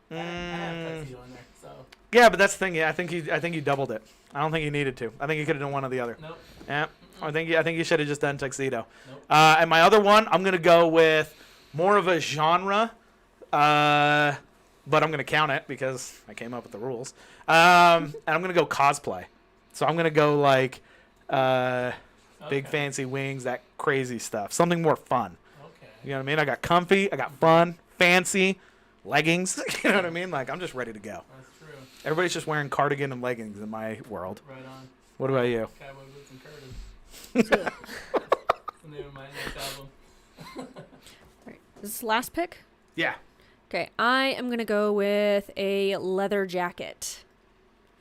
I have tuxedo in there, so.
Yeah, but that's the thing. Yeah, I think he doubled it. I don't think he needed to. I think he could have done one or the other.
Nope.
Yeah, I think you should have just done tuxedo.
Nope.
And my other one, I'm gonna go with more of a genre, but I'm gonna count it because I came up with the rules. And I'm gonna go cosplay. So I'm gonna go like big
Okay.
fancy wings, that crazy stuff. Something more fun.
Okay.
You know what I mean? I got comfy, I got fun, fancy, leggings. You know what I mean? Like I'm just ready to go.
That's true.
Everybody's just wearing cardigan and leggings in my world.
Right on.
What about you?
Cowboy Boots and Curtis. That's the name of my next album.
Alright, is this the last pick?
Yeah.
Okay, I am gonna go with a leather jacket.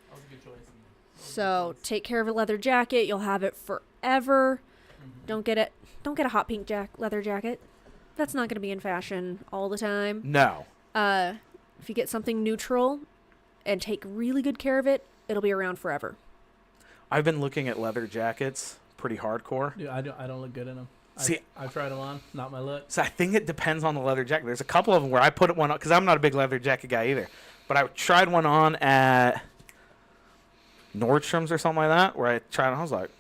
That was a good choice.
So take care of a leather jacket. You'll have it forever. Don't get a hot pink leather jacket. That's not gonna be in fashion all the time.
No.
If you get something neutral and take really good care of it, it'll be around forever.
I've been looking at leather jackets pretty hardcore.
Dude, I don't look good in them.
See-
I've tried them on. Not my look.
So I think it depends on the leather jacket. There's a couple of them where I put one on because I'm not a big leather jacket guy either. But I tried one on at Nordstrom's or something like that where I tried it on. I was like,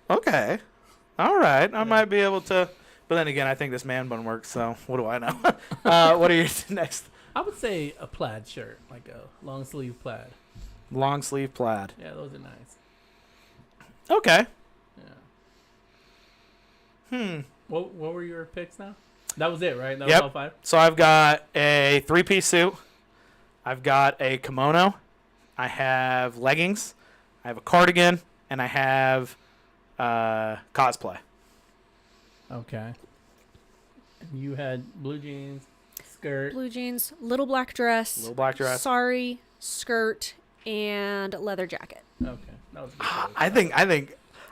okay, all right, I might be able to. But then again, I think this man bun works, so what do I know? What are your next?
I would say a plaid shirt, like a long sleeve plaid.
Long sleeve plaid.
Yeah, those are nice.
Okay.
Yeah. What were your picks now? That was it, right? That
Yep.
was all 5?
So I've got a 3-piece suit. I've got a kimono. I have leggings. I have a cardigan, and I have cosplay.
Okay. And you had blue jeans, skirt.
Blue jeans, little black dress,
Little black dress.
sari, skirt, and leather jacket.
Okay, that was a good choice.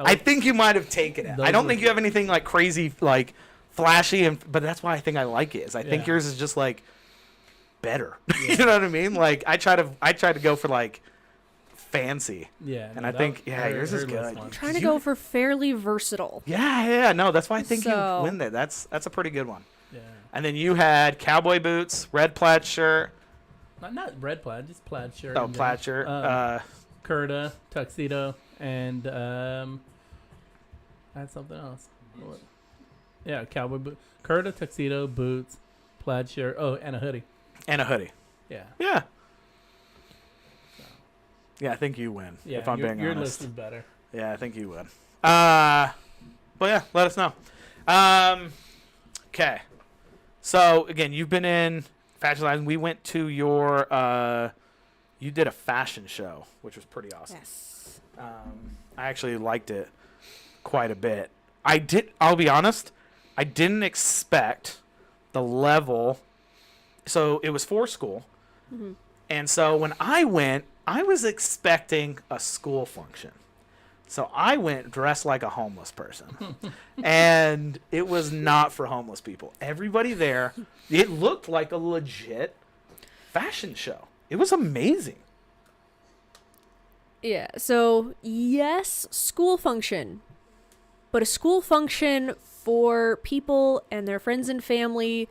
I think you might have taken it. I
Those
don't
were
think you have anything like crazy, like flashy, but that's why I think I like it. Is I think
Yeah.
yours is just like better. You know what I mean? Like I try to go for like fancy.
Yeah,
And
no,
I think, yeah, yours is
her list
good.
one.
Trying to
You-
go for fairly versatile.
Yeah. No, that's why I think
So-
you win there. That's a pretty good one.
Yeah,
And then you had cowboy boots, red plaid shirt.
not red plaid, just plaid shirt.
Oh,
in
plaid
general.
shirt.
Kurta, tuxedo, and I had something else. What? Yeah, cowboy boot, Kurta, tuxedo, boots, plaid shirt. Oh, and a hoodie.
And a hoodie.
Yeah.
Yeah. Yeah, I think you win.
Yeah,
if I'm being
your
honest.
list is better.
Yeah, I think you would. But yeah, let us know. Okay. So again, you've been in Fashion Live. We went to your you did a fashion show, which was pretty awesome.
Yes.
I actually liked it quite a bit. I'll be honest, I didn't expect the level. So it was for school.
Mm-hmm.
And so when I went, I was expecting a school function. So I went dressed like a homeless person. And it was not for homeless people. Everybody there, it looked like a legit fashion show. It was amazing.
Yeah, so yes, school function. But a school function for people and their friends and family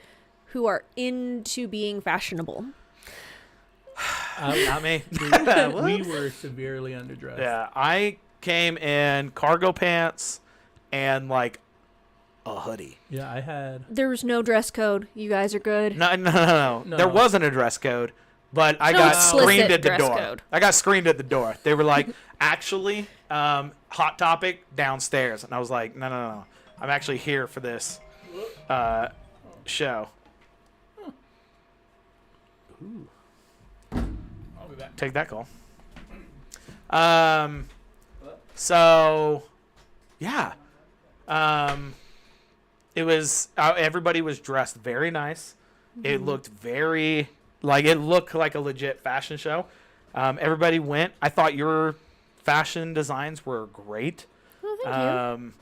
who are into being fashionable.
Not me.
We were severely underdressed.
Yeah, I came in cargo pants and like a hoodie.
Yeah, I had.
There was no dress code. You guys are good.
No.
No.
There wasn't a dress code, but I
No
got
explicit
screened at the
dress
door.
code.
I got screened at the door. They were like, actually, Hot Topic downstairs. And I was like, no. I'm actually here for this show. Ooh.
I'll be back.
Take that call. So, yeah. It was, everybody was dressed very nice. It looked it looked like a legit fashion show. Everybody went. I thought your fashion designs were great.
Oh, thank you.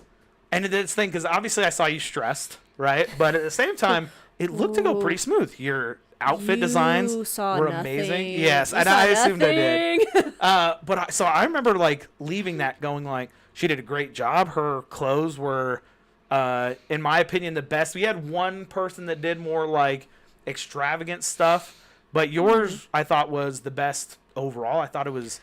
And it's thing, because obviously I saw you stressed, right? But at the same time, it looked to go pretty smooth. Your outfit designs
saw
were
nothing.
amazing. Yes,
You
and
saw
I assumed I did.
nothing.
So I remember like leaving that going like, she did a great job. Her clothes were, in my opinion, the best. We had one person that did more like extravagant stuff, but yours I thought was the best overall. I thought it was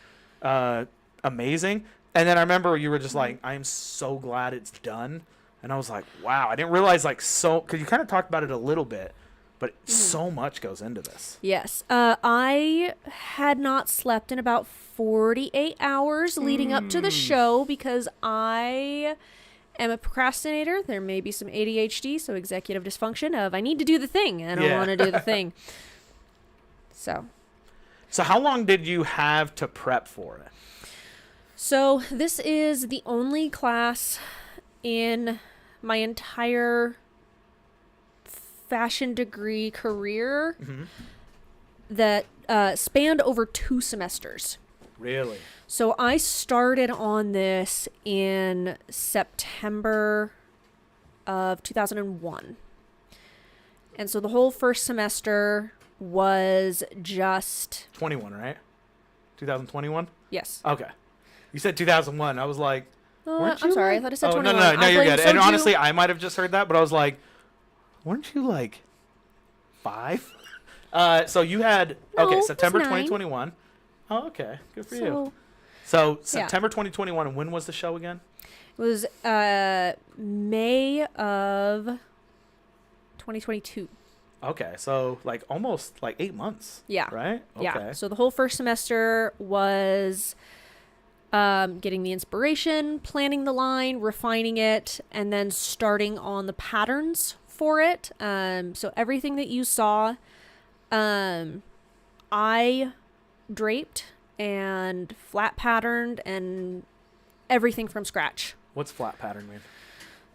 amazing. And then I remember you were just like, I'm so glad it's done. And I was like, wow, I didn't realize because you kind of talked about it a little bit, but so much goes into this.
Yes. I had not slept in about 48 hours leading up to the show because I am a procrastinator. There may be some ADHD, so executive dysfunction of I need to do the thing. I don't want to do the thing. So
how long did you have to prep for it?
So this is the only class in my entire fashion degree career that spanned over 2 semesters.
Really?
So I started on this in September of 2001. And so the whole first semester was just...
21, right? 2021?
Yes.
Okay. You said 2001. I was like, weren't
I'm
you
sorry.
like-
I thought it said
oh,
21.
No, you're good.
So
And honestly, I might have just heard that, but I was like, weren't you like 5? So you had,
No,
okay,
it was
September
9.
2021. Oh, okay. Good for you.
So
So September 2021, and when was the show again?
it was May of 2022.
Okay, so like almost like 8 months.
Yeah.
Right? Okay.
Yeah. So the whole first semester was getting the inspiration, planning the line, refining it, and then starting on the patterns for it. So everything that you saw, I draped and flat patterned and everything from scratch.
What's flat pattern mean?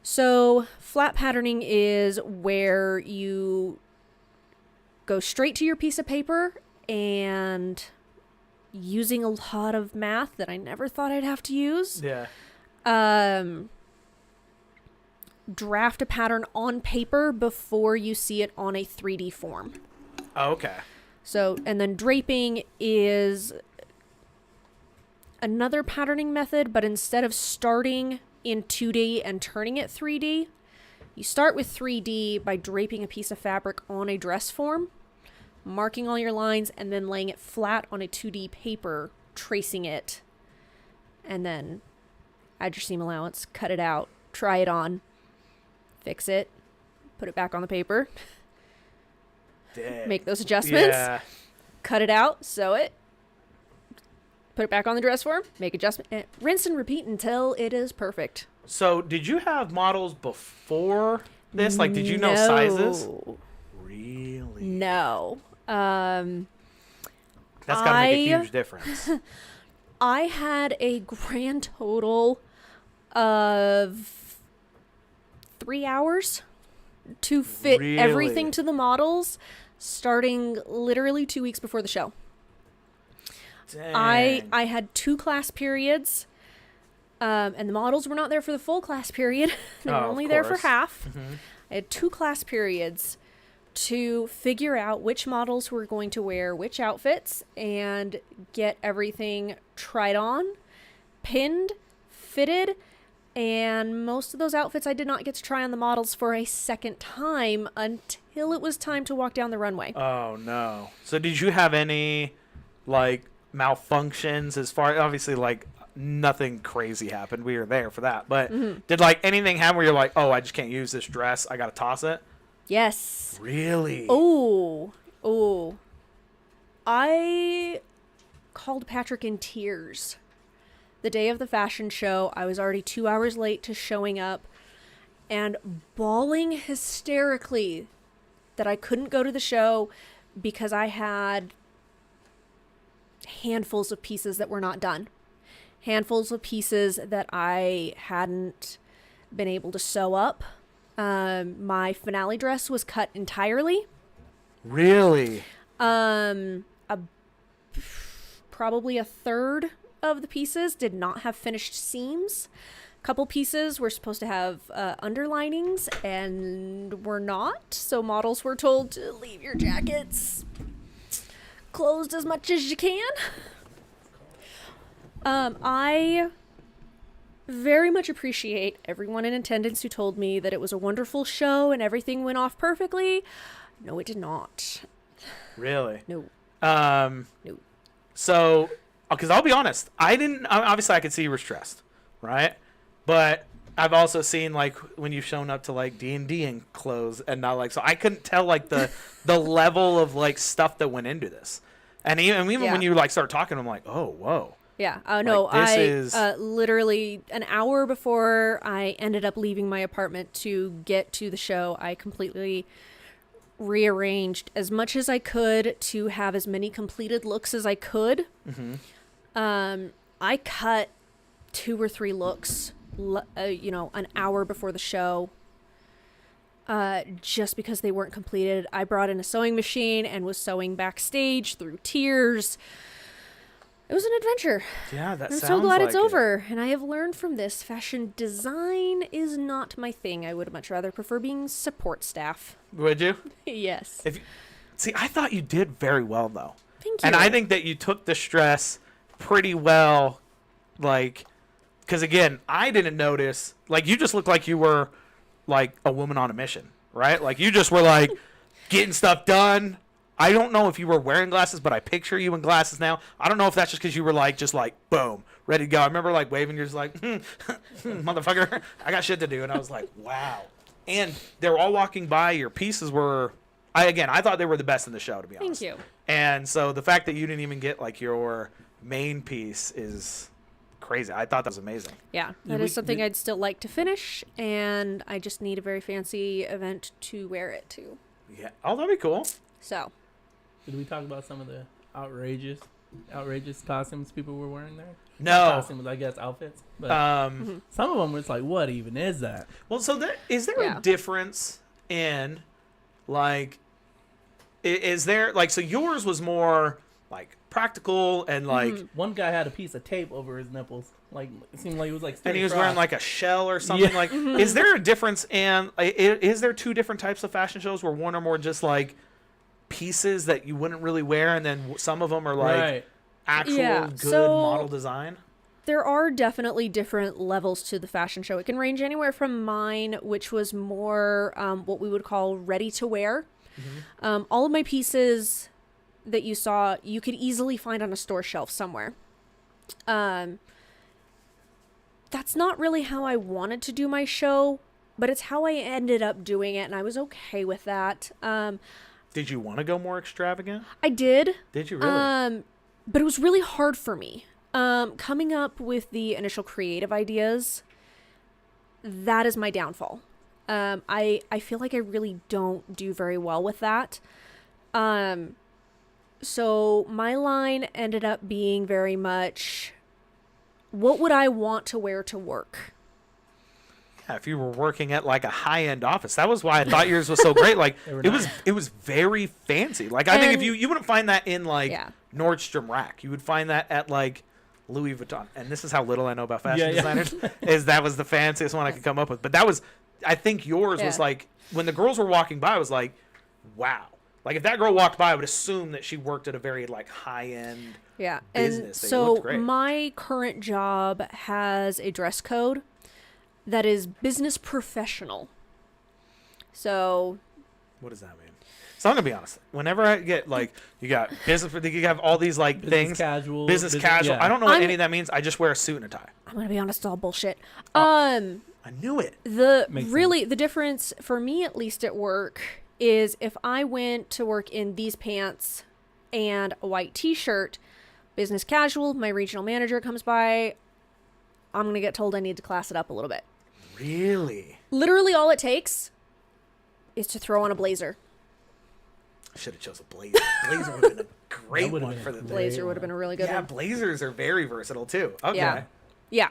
So flat patterning is where you go straight to your piece of paper and using a lot of math that I never thought I'd have to use.
Yeah.
Draft a pattern on paper before you see it on a 3D form.
Oh, okay.
So, and then draping is another patterning method, but instead of starting in 2D and turning it 3D, you start with 3D by draping a piece of fabric on a dress form, marking all your lines, and then laying it flat on a 2D paper, tracing it, and then add your seam allowance, cut it out, try it on, fix it, put it back on the paper,
Dang.
make those adjustments,
Yeah.
cut it out, sew it, put it back on the dress form, make adjustment, and rinse and repeat until it is perfect.
So, did you have models before this? Like, did you know sizes?
No.
Really?
No.
That's gotta make a huge difference.
I had a grand total of 3 hours to fit
Really?
everything to the models, starting literally 2 weeks before the show.
Dang.
I had 2 class periods, and the models were not there for the full class period. They were
Oh, of
only there for
course.
half.
Mm-hmm.
I had 2 class periods to figure out which models were going to wear which outfits and get everything tried on, pinned, fitted, and most of those outfits I did not get to try on the models for a second time until it was time to walk down the runway.
Oh no. So did you have any like malfunctions as far obviously like nothing crazy happened. We were there for that. But did like anything happen where you're like, "Oh, I just can't use this dress. I got to toss it?"
Yes.
Really?
Oh. I called Patrick in tears the day of the fashion show. I was already 2 hours late to showing up and bawling hysterically that I couldn't go to the show because I had handfuls of pieces that were not done. Handfuls of pieces that I hadn't been able to sew up. My finale dress was cut entirely.
Really?
Probably a third of the pieces did not have finished seams. A couple pieces were supposed to have underlinings and were not. So models were told to leave your jackets closed as much as you can. I very much appreciate everyone in attendance who told me that it was a wonderful show and everything went off perfectly. No, it did not.
Really?
No.
No. So, because I'll be honest, obviously I could see you were stressed, right? But I've also seen, like, when you've shown up to, like, D&D in clothes and not, like, so I couldn't tell, like, the level of, like, stuff that went into this. And even when you, like, start talking, I'm like, oh, whoa.
Yeah. No,
like, this is...
literally an hour before I ended up leaving my apartment to get to the show, I completely rearranged as much as I could to have as many completed looks as I could. Mm-hmm. I cut 2 or 3 looks, an hour before the show, just because they weren't completed. I brought in a sewing machine and was sewing backstage through tears. It was an adventure.
Yeah, that
I'm
sounds
so glad
like
it's over. And I have learned from this, fashion design is not my thing. I would much rather prefer being support staff.
Would you?
Yes.
See, I thought you did very well, though.
Thank you.
And I think that you took the stress pretty well, like, because, again, I didn't notice, like, you just looked like you were, like, a woman on a mission, right? Like, you just were, like, getting stuff done. I don't know if you were wearing glasses, but I picture you in glasses now. I don't know if that's just because you were, like, just like, boom, ready to go. I remember, like, waving. You're just like, motherfucker, I got shit to do. And I was like, wow. And they were all walking by. Your pieces were, I thought they were the best in the show, to be honest.
Thank you.
And so the fact that you didn't even get, like, your main piece is crazy. I thought that was amazing.
Yeah, that is something I'd still like to finish, and I just need a very fancy event to wear it to.
Yeah. Oh, that'd be cool.
So.
Did we talk about some of the outrageous costumes people were wearing there?
No.
Not costumes, I guess outfits. But some of them was like, what even is that?
Well, so is there a difference in, like, is there, like, so yours was more, like, practical and, like...
One guy had a piece of tape over his nipples. Like, it seemed like it was, like,
and he was wearing, like, a shell or something. Yeah. Like, is there a difference in, is there 2 different types of fashion shows where one are more just, like, pieces that you wouldn't really wear, and then some of them are, like, actual good model design?
There are definitely different levels to the fashion show. It can range anywhere from mine, which was more what we would call ready to wear. Mm-hmm. All of my pieces that you saw, you could easily find on a store shelf somewhere. That's not really how I wanted to do my show, but it's how I ended up doing it, and I was okay with that.
Did you want to go more extravagant?
I did.
Did you really?
But it was really hard for me. Coming up with the initial creative ideas, that is my downfall. I feel like I really don't do very well with that. So my line ended up being very much, what would I want to wear to work?
Yeah, if you were working at, like, a high-end office, that was why I thought yours was so great. Like, it was very fancy. Like, I think if you wouldn't find that in, like, Nordstrom Rack. You would find that at, like, Louis Vuitton. And this is how little I know about fashion designers. Is that was the fanciest one I could come up with. But that was, I think yours was, like, when the girls were walking by, I was like, wow. Like, if that girl walked by, I would assume that she worked at a very, like, high-end business.
And so my current job has a dress code that is business professional. So,
what does that mean? So I'm gonna be honest. Whenever I get, like, you got business, you have all these, like,
business
things,
business
casual.
Yeah.
I don't know what any of that means. I just wear a suit and a tie.
I'm gonna be honest, it's all bullshit.
I knew it.
The difference for me, at least at work, is if I went to work in these pants and a white t-shirt, business casual, my regional manager comes by, I'm going to get told I need to class it up a little bit.
Really?
Literally all it takes is to throw on a blazer.
I should have chose a blazer. Blazer would have been a great
would've
one
been
for
a
the
great
Blazer would have been a really good
Yeah,
one.
blazers are very versatile too. Okay.
Yeah. Yeah.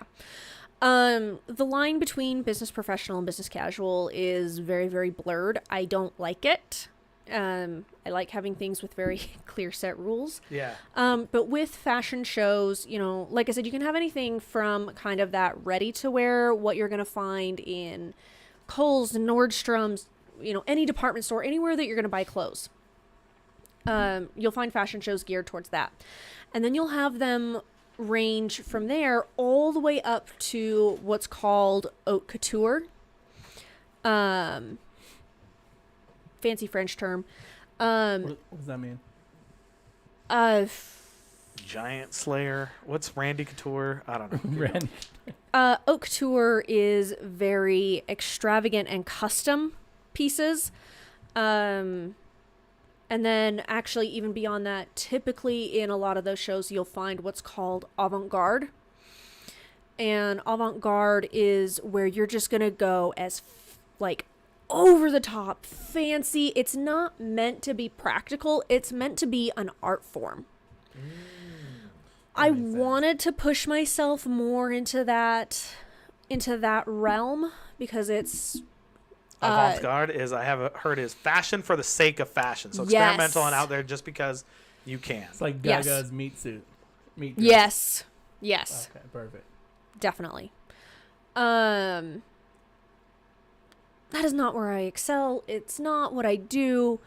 The line between business professional and business casual is very, very blurred. I don't like it. I like having things with very clear set rules.
Yeah.
But with fashion shows, you know, like I said, you can have anything from kind of that ready to wear, what you're going to find in Kohl's, Nordstrom's, you know, any department store, anywhere that you're going to buy clothes. You'll find fashion shows geared towards that. And then you'll have them range from there all the way up to what's called haute couture. Fancy French term.
What does that mean?
Giant Slayer. What's Randy Couture? I don't know.
Randy.
Haute couture is very extravagant and custom pieces. And then actually even beyond that, typically in a lot of those shows, you'll find what's called avant-garde. And avant-garde is where you're just going to go as like over the top, fancy. It's not meant to be practical. It's meant to be an art form. I wanted to push myself more into that realm because it's
Avant-garde is, I have heard, is fashion for the sake of fashion. So experimental and out there just because you can.
It's like
Yes.
Gaga's meat suit. Meat dress.
yes. Yes.
Okay, perfect.
Definitely. That is not where I excel. It's not what I do.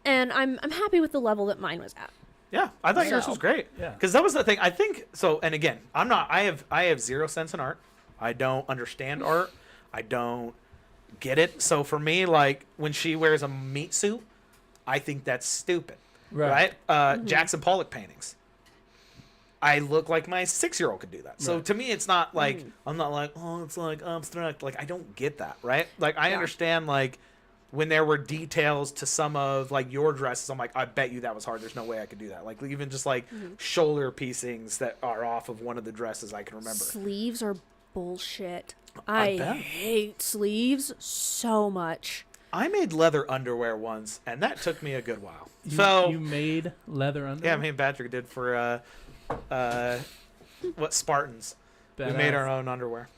And I'm happy with the level that mine was at.
Yeah, I thought yours
So-
was great.
Yeah.
Because that was the thing. I think so. And again, I have zero sense in art. I don't understand art. I don't get it. So for me, like when she wears a meat suit, I think that's stupid. Right? Jackson Pollock paintings. I look like my 6-year-old could do that. So
Right.
to me, it's not like I'm not like, oh, it's like abstract. Like I don't get that, right? Like I understand like when there were details to some of like your dresses, I'm like, I bet you that was hard. There's no way I could do that. Like even just like shoulder piecings that are off of one of the dresses I can remember.
Sleeves are bullshit.
I
I
bet.
hate sleeves so much.
I made leather underwear once, and that took me a good while.
You made leather underwear?
Yeah, me and Patrick did for what Spartans. We made
Badass.
our own underwear,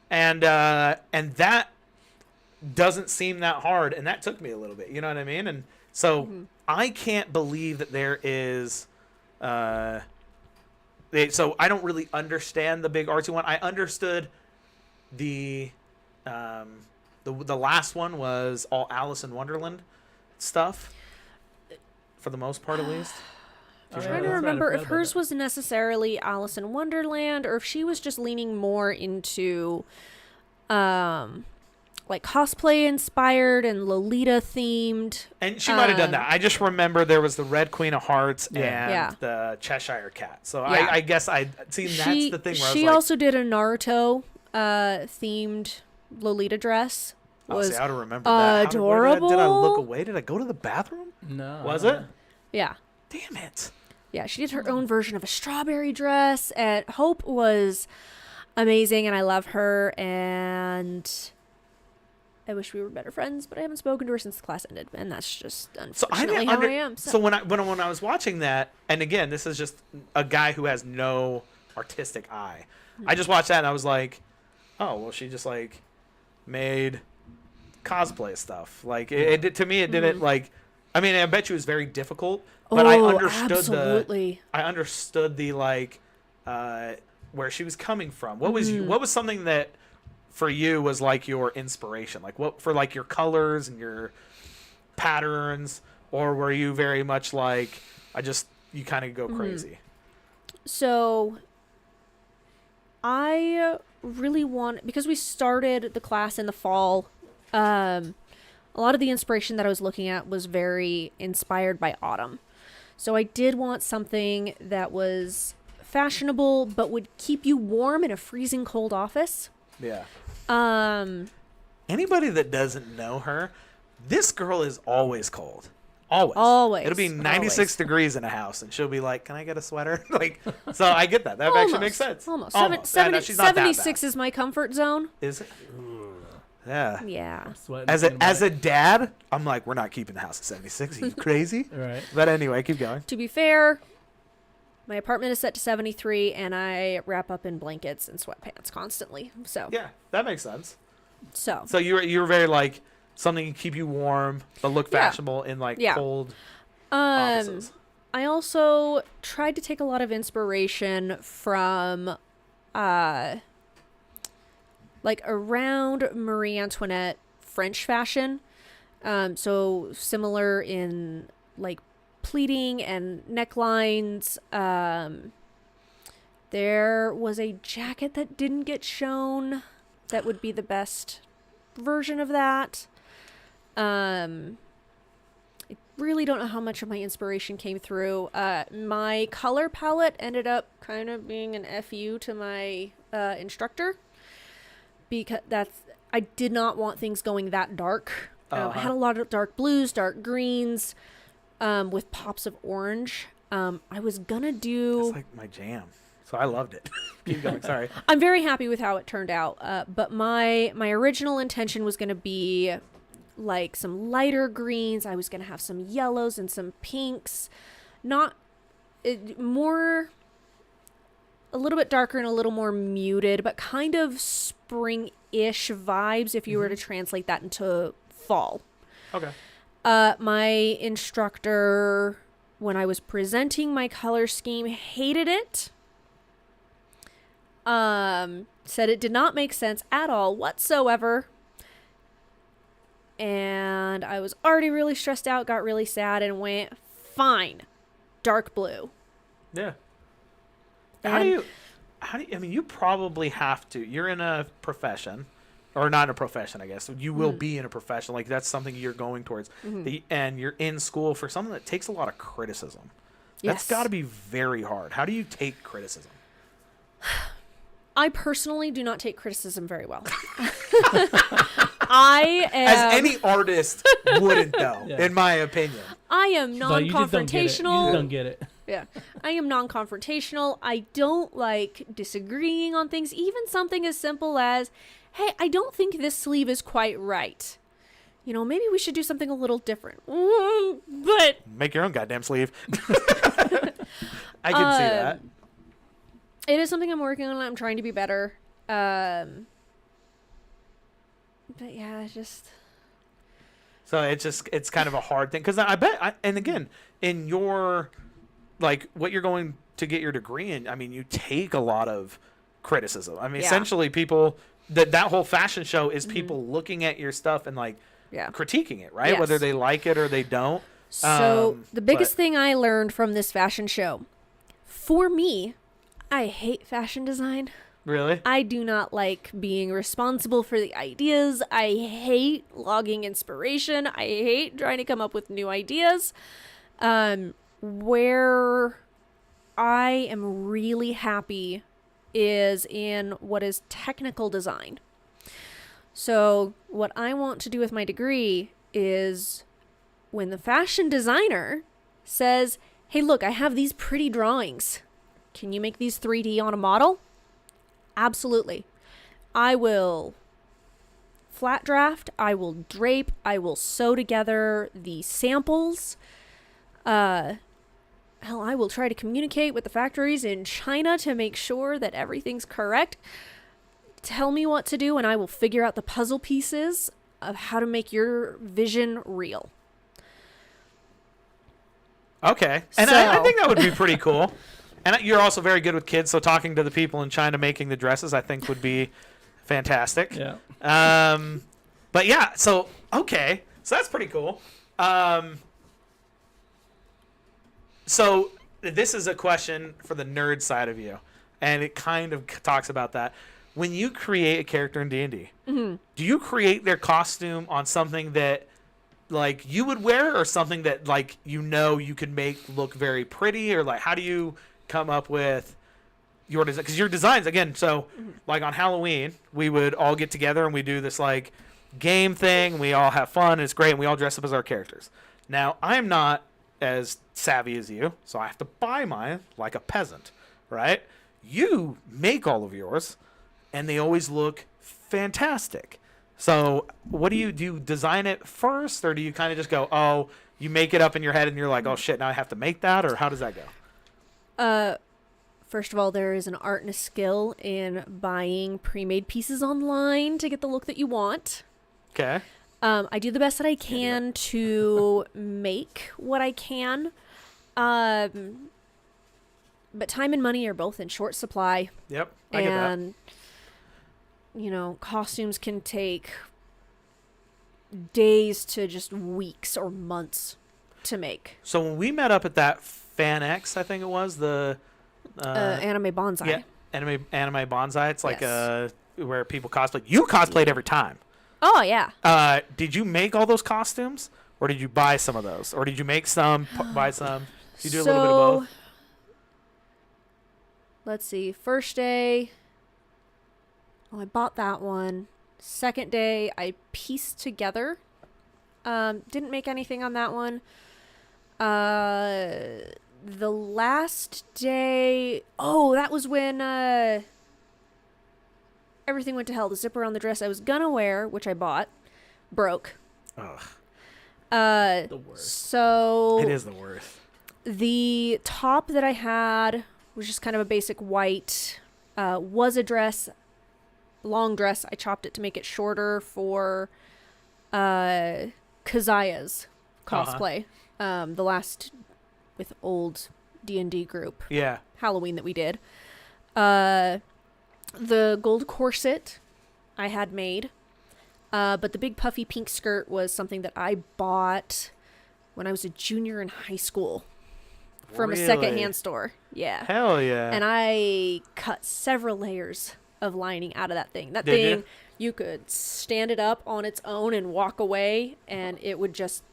and that doesn't seem that hard, and that took me a little bit. You know what I mean? And so I can't believe that there is. So I don't really understand the big artsy one. I understood the last one was all Alice in Wonderland stuff, for the most part at least.
Oh, yeah,
I'm trying to
that's right, I
remember
forgot
if
about
hers
that.
was necessarily Alice in Wonderland or if she was just leaning more into like cosplay inspired and Lolita themed.
And she might have done that. I just remember there was the Red Queen of Hearts and
Yeah.
the Cheshire Cat. So
Yeah.
I guess I'd seen that's the thing where I was
she
like,
also did a Naruto themed Lolita dress.
oh,
Was
see, I don't remember that. Where did I
adorable.
look away? Did I go to the bathroom?
No.
Was it?
Yeah.
Damn it.
Yeah, she did her own version of a strawberry dress, and Hope was amazing, and I love her, and I wish we were better friends, but I haven't spoken to her since the class ended, and that's just
So I
unfortunately
didn't
how I am.
So when I was watching that, and again, this is just a guy who has no artistic eye. I just watched that and I was like, oh, well, she just like made cosplay stuff. Like to me, it didn't like. I mean, I bet you it was very difficult, but I understood
absolutely.
I understood the like where she was coming from. What was something that for you was like your inspiration? Like what for like your colors and your patterns, or were you very much like you kind of go crazy?
So I really want, because we started the class in the fall, a lot of the inspiration that I was looking at was very inspired by autumn. So I did want something that was fashionable but would keep you warm in a freezing cold office.
Yeah.
Um
Anybody that doesn't know her, this girl is always cold. Always.
Always.
It'll be 96
Always.
degrees in a house, and she'll be like, "Can I get a sweater?" Like, so I get that. That actually makes sense.
Almost.
Yeah, no, she's not that
76
bad.
is my comfort zone.
Is it? Yeah.
Yeah.
Sweating
As a dad, I'm like, we're not keeping the house at 76. Are you crazy?
Right.
But anyway, keep going.
To be fair, my apartment is set to 73, and I wrap up in blankets and sweatpants constantly. So
Yeah, that makes sense.
So
So you're very like something to keep you warm, but look
Yeah.
fashionable in like
Yeah.
cold offices.
I also tried to take a lot of inspiration from like around Marie Antoinette French fashion. So similar in like pleating and necklines. There was a jacket that didn't get shown that would be the best version of that. I really don't know how much of my inspiration came through. My color palette ended up kind of being an FU to my instructor, because I did not want things going that dark. I had a lot of dark blues, dark greens, with pops of orange. I was gonna do.
It's like my jam. So I loved it. Keep going. Sorry.
I'm very happy with how it turned out. But my original intention was gonna be like some lighter greens. I was gonna have some yellows and some pinks, not more. A little bit darker and a little more muted, but kind of spring-ish vibes if you were to translate that into fall.
Okay.
My instructor, when I was presenting my color scheme, hated it. Said it did not make sense at all whatsoever. And I was already really stressed out, got really sad, and went, fine, dark blue.
Yeah. How do you, I mean, you probably have to, you're in a profession, or not in a profession, I guess. You will be in a profession. Like, that's something you're going towards. And you're in school for something that takes a lot of criticism. That's
Yes.
got to be very hard. How do you take criticism?
I personally do not take criticism very well. I am,
As any artist wouldn't, though,
Yeah.
in my opinion.
I am
Like, you just don't get it. You just
non-confrontational.
don't get it.
Yeah. I am non-confrontational. I don't like disagreeing on things, even something as simple as, hey, I don't think this sleeve is quite right. You know, maybe we should do something a little different. But
Make your own goddamn sleeve. I can see that.
it is something I'm working on. I'm trying to be better. But yeah, it's just...
So it's kind of a hard thing. Because I bet, and again, in your, like, what you're going to get your degree in, I mean, you take a lot of criticism. I mean,
Yeah.
essentially people, that whole fashion show is people looking at your stuff and, like,
Yeah.
critiquing it, right?
Yes.
Whether they like it or they don't.
So the biggest
but-
thing I learned from this fashion show, for me, I hate fashion design.
Really?
I do not like being responsible for the ideas. I hate logging inspiration. I hate trying to come up with new ideas. Where I am really happy is in what is technical design. So what I want to do with my degree is when the fashion designer says, hey, look, I have these pretty drawings. Can you make these 3D on a model? Absolutely. I will flat draft, I will drape, I will sew together the samples. Hell, I will try to communicate with the factories in China to make sure that everything's correct. Tell me what to do and I will figure out the puzzle pieces of how to make your vision real.
Okay. And I
So-
think that would be pretty cool. And you're also very good with kids, so talking to the people in China making the dresses, I think, would be fantastic.
Yeah.
But yeah, so, okay. So that's pretty cool. So this is a question for the nerd side of you, and it kind of talks about that. When you create a character in D&D, do you create their costume on something that, like, you would wear, or something that, like, you could make look very pretty, or, like, how do you come up with your design? Because your designs, again, so like on Halloween we would all get together and we do this like game thing, we all have fun, and it's great, and we all dress up as our characters. Now, I'm not as savvy as you, so I have to buy mine like a peasant, right? You make all of yours, and they always look fantastic. So what do? Do you design it first, or do you kind of just go, oh, you make it up in your head and you're like, oh shit, now I have to make that, or how does that go?
First of all, there is an art and a skill in buying pre-made pieces online to get the look that you want.
Okay.
I do the best that I can to make what I can. But time and money are both in short supply.
Yep. I get that.
And, you know, costumes can take days to just weeks or months to make.
So when we met up at that Fan X, I think it was, the
Anime bonsai.
Yeah, anime bonsai. It's like
Yes.
where people cosplay. You cosplayed every time.
Oh, yeah.
Did you make all those costumes, or did you buy some of those, or did you make some, buy some? Did you do a little bit of both?
Let's see. First day, I bought that one. Second day, I pieced together. Didn't make anything on that one. The last day, that was when everything went to hell. The zipper on the dress I was gonna wear, which I bought, broke.
Ugh,
The worst.
So
it is the worst.
the top that I had was just kind of a basic white, was a dress, long dress. I chopped it to make it shorter for Kazaya's cosplay. The last with old D&D group
Yeah.
Halloween that we did. The gold corset I had made. But the big puffy pink skirt was something that I bought when I was a junior in high school from a
Really?
secondhand store. Yeah.
Hell yeah.
And I cut several layers of lining out of that thing. That
Did
thing, you could stand it up on its own and walk away, and it would just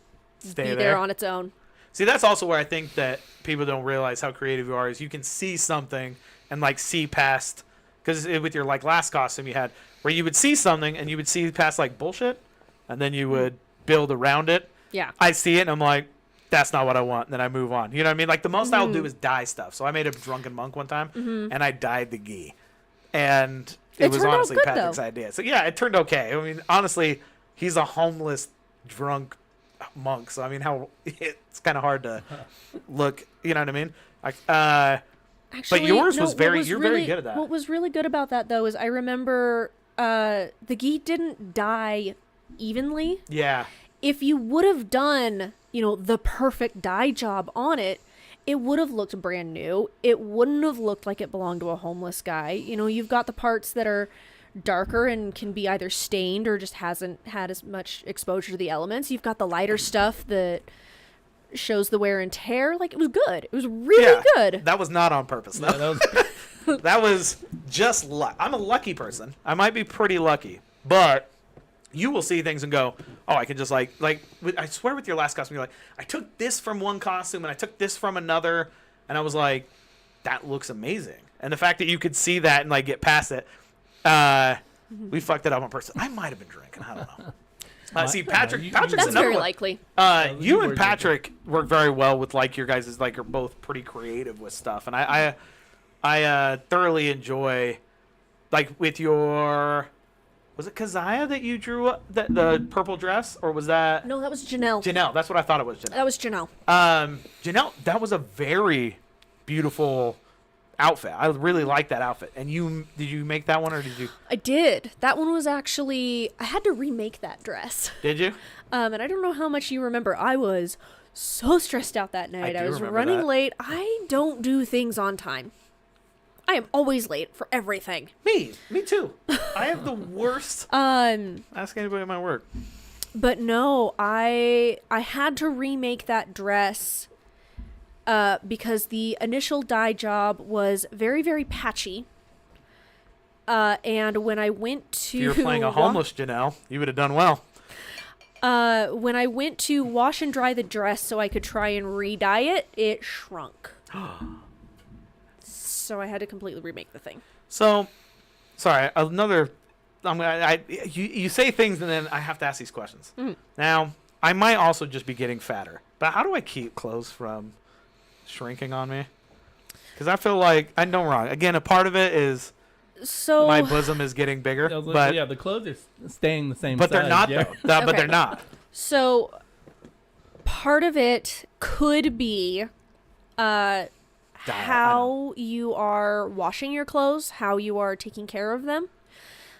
Stay
be
there.
there on its own.
See, that's also where I think that people don't realize how creative you are. Is you can see something and like see past, because with your like last costume you had, where you would see something and you would see past like bullshit, and then you would build around it.
Yeah.
I see it and I'm like, that's not what I want. And then I move on. You know what I mean? Like the most I'll do is dye stuff. So I made a drunken monk one time and I dyed the gi. And it was
turned out
honestly
good,
Patrick's
though.
idea. So yeah, it turned okay. I mean, honestly, he's a homeless drunk monk. So I mean, how it's kind of hard to look, you know what I mean? Like,
Actually,
yours was
what
very- you're very good at that.
What was really good about that, though, is I remember the gi didn't dye evenly.
yeah.
If you would have done, the perfect dye job on it, it would have looked brand new. It wouldn't have looked like it belonged to a homeless guy. You've got the parts that are darker and can be either stained or just hasn't had as much exposure to the elements. You've got the lighter stuff that shows the wear and tear. Like, it was good. It was really good.
That was not on purpose, though.
Yeah, that was
That was just luck. I'm a lucky person. I might be pretty lucky, but you will see things and go, oh, I can just like I swear with your last costume, you're like, I took this from one costume and I took this from another, and I was like, that looks amazing. And the fact that you could see that and like get past it, we fucked it up on purpose. I might have been drinking. I don't know. See, Patrick's
That's
another
very
one.
likely.
You
you
and
were
Patrick work very well with like your guys' like are both pretty creative with stuff, and I thoroughly enjoy like with your. Was it Kazaya that you drew the purple dress, or was that
No, that was Janelle.
Janelle? That's what I thought it was. Janelle.
That was Janelle.
Janelle, that was a very beautiful outfit. I really like that outfit. And did you make that one, or did you?
I did. That one was actually, I had to remake that dress.
Did you?
And I don't know how much you remember. I was so stressed out that night. I
do
was
remember
running
that.
late. I don't do things on time. I am always late for everything.
Me too. I have the worst. Ask anybody at my work.
But no, I had to remake that dress because the initial dye job was very, very patchy. And when I went to
If you were playing a homeless Janelle, you would have done well.
when I went to wash and dry the dress so I could try and re-dye it, it shrunk. So I had to completely remake the thing.
So, sorry, another. You say things and then I have to ask these questions. Now, I might also just be getting fatter. But how do I keep clothes from shrinking on me? Because I feel like I know wrong. Again, a part of it is my bosom is getting bigger. But
the clothes are staying the same.
But
size,
they're not
yeah.
though. But they're not.
So part of it could be how you are washing your clothes, how you are taking care of them.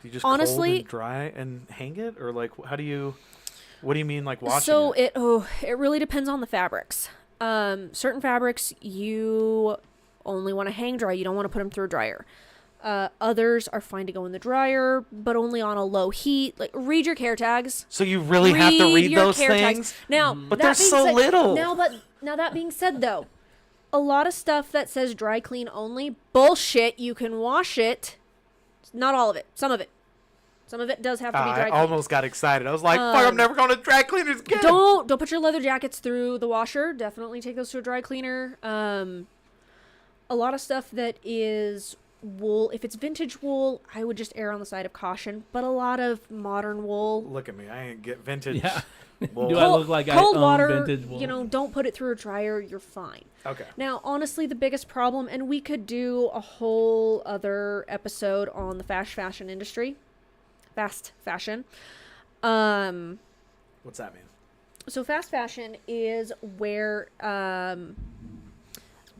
Do you just
honestly
cold and dry and hang it, or like how do you? What do you mean like washing?
So it really depends on the fabrics. Certain fabrics you only want to hang dry. You don't want to put them through a dryer. Others are fine to go in the dryer, but only on a low heat. Like, read your care tags.
So you really have to read
your
those
care
things.
tags. Now,
But
that
there's
being
so
said-
little.
Now that being said, though, a lot of stuff that says dry clean only, bullshit. You can wash it. Not all of it. Some of it. Some of it does have to be dry
I
clean.
almost got excited. I was like, fuck, I'm never going to dry cleaners again.
Don't put your leather jackets through the washer. Definitely take those to a dry cleaner. A lot of stuff that is wool, if it's vintage wool, I would just err on the side of caution. But a lot of modern wool,
Look at me. I ain't get vintage.
Yeah.
wool.
Do I look like I
cold
own
water,
vintage wool?
don't put it through a dryer. You're fine.
Okay.
Now, honestly, the biggest problem, and we could do a whole other episode on the fast fashion.
What's that mean?
So fast fashion is where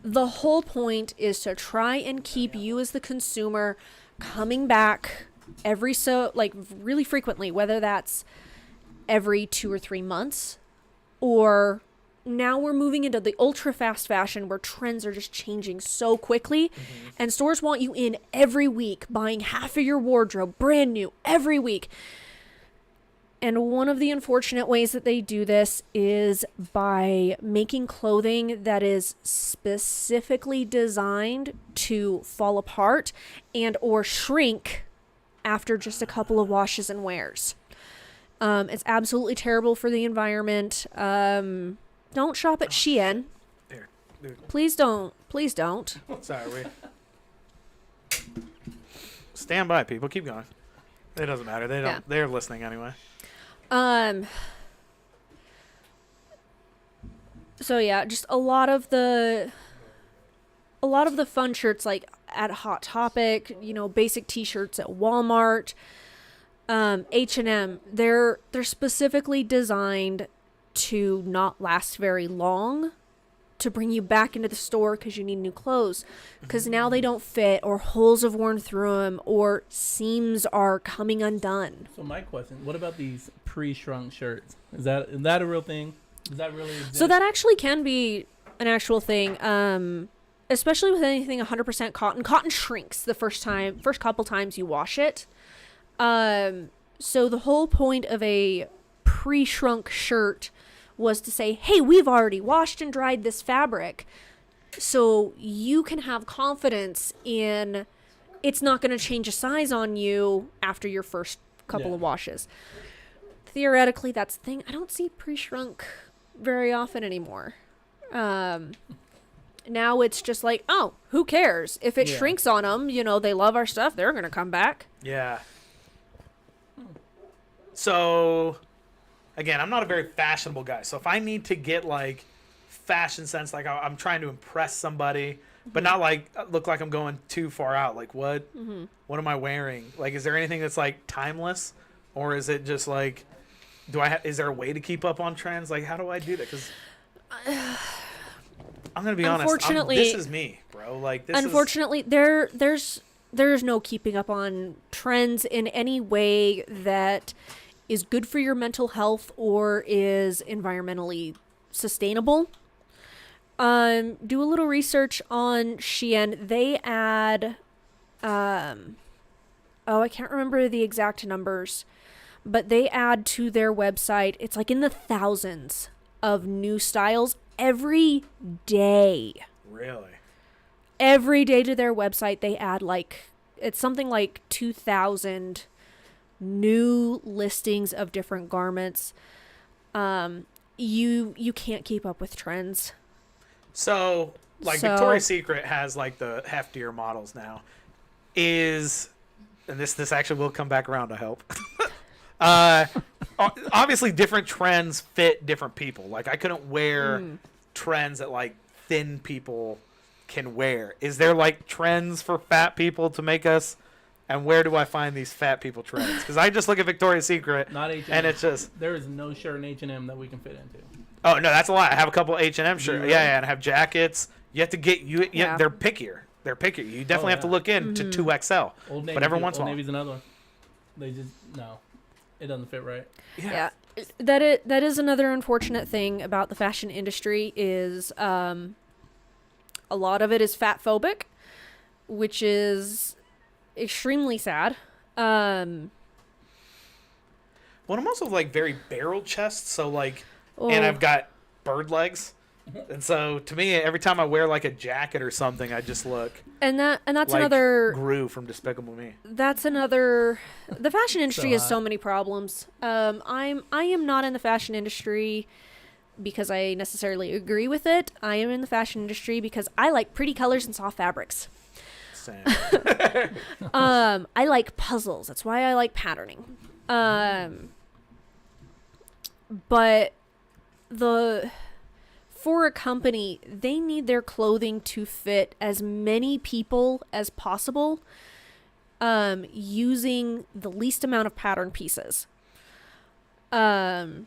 the whole point is to try and keep you as the consumer coming back really frequently, whether that's every 2 or 3 months, or now we're moving into the ultra fast fashion where trends are just changing so quickly, and stores want you in every week buying half of your wardrobe brand new every week. And one of the unfortunate ways that they do this is by making clothing that is specifically designed to fall apart and or shrink after just a couple of washes and wears. It's absolutely terrible for the environment. Don't shop at Shein.
There. Dude.
Please don't. Please don't.
Sorry. Stand by, people. Keep going. It doesn't matter. They don't.
Yeah.
They're listening anyway.
So yeah, just a lot of the fun shirts like at Hot Topic, basic t-shirts at Walmart, H&M, they're specifically designed to not last very long, to bring you back into the store because you need new clothes, because now they don't fit, or holes have worn through them, or seams are coming undone.
So my question: what about these pre-shrunk shirts? Is that a real thing? Does that really exist?
So that actually can be an actual thing, especially with anything 100% cotton. Cotton shrinks the first couple times you wash it. So the whole point of a pre-shrunk shirt was to say, hey, we've already washed and dried this fabric, so you can have confidence in it's not going to change a size on you after your first couple of washes. Theoretically, that's the thing. I don't see pre-shrunk very often anymore. Now it's just like, oh, who cares? If it shrinks on them, they love our stuff, they're going to come back.
Yeah. So, again, I'm not a very fashionable guy. So if I need to get like fashion sense, like I'm trying to impress somebody, but not like look like I'm going too far out. Like what am I wearing? Like, is there anything that's like timeless, or is it just like, is there a way to keep up on trends? Like, how do I do that? Because I'm gonna be honest. This is me, bro. Like,
unfortunately, there's no keeping up on trends in any way that is good for your mental health or is environmentally sustainable. Do a little research on Shein. They add, I can't remember the exact numbers, but they add to their website, it's like in the thousands of new styles every day.
Really?
Every day to their website, they add it's something like 2,000 new listings of different garments. You can't keep up with trends.
So Victoria's Secret has like the heftier models now. And this actually will come back around, I hope. obviously different trends fit different people. Like I couldn't wear trends that like thin people can wear. Is there like trends for fat people to make us? And where do I find these fat people trends? Because I just look at Victoria's Secret,
Not H&M.
and it's just
There is no shirt in H&M that we can fit into.
oh no, that's a lot. I have a couple H&M shirts.
Really?
Yeah, and I have jackets. You have to get
Yeah.
they're pickier. They're pickier. You definitely have to
yeah.
look into 2XL.
Old Navy,
But every once in a
Old
while.
Navy's another one. They just no, it doesn't fit right.
Yeah. That is another unfortunate thing about the fashion industry is a lot of it is fat phobic, which is extremely sad.
Well, I'm also like very barrel chest, so like, and
Oh.
I've got bird legs, and so to me, every time I wear like a jacket or something, I just look
and that's
like
another
Gru from Despicable Me.
the fashion industry has
hot.
so many problems. I am not in the fashion industry because I necessarily agree with it. I am in the fashion industry because I like pretty colors and soft fabrics.
Same.
I like puzzles. That's why I like patterning. But for a company, they need their clothing to fit as many people as possible, using the least amount of pattern pieces. And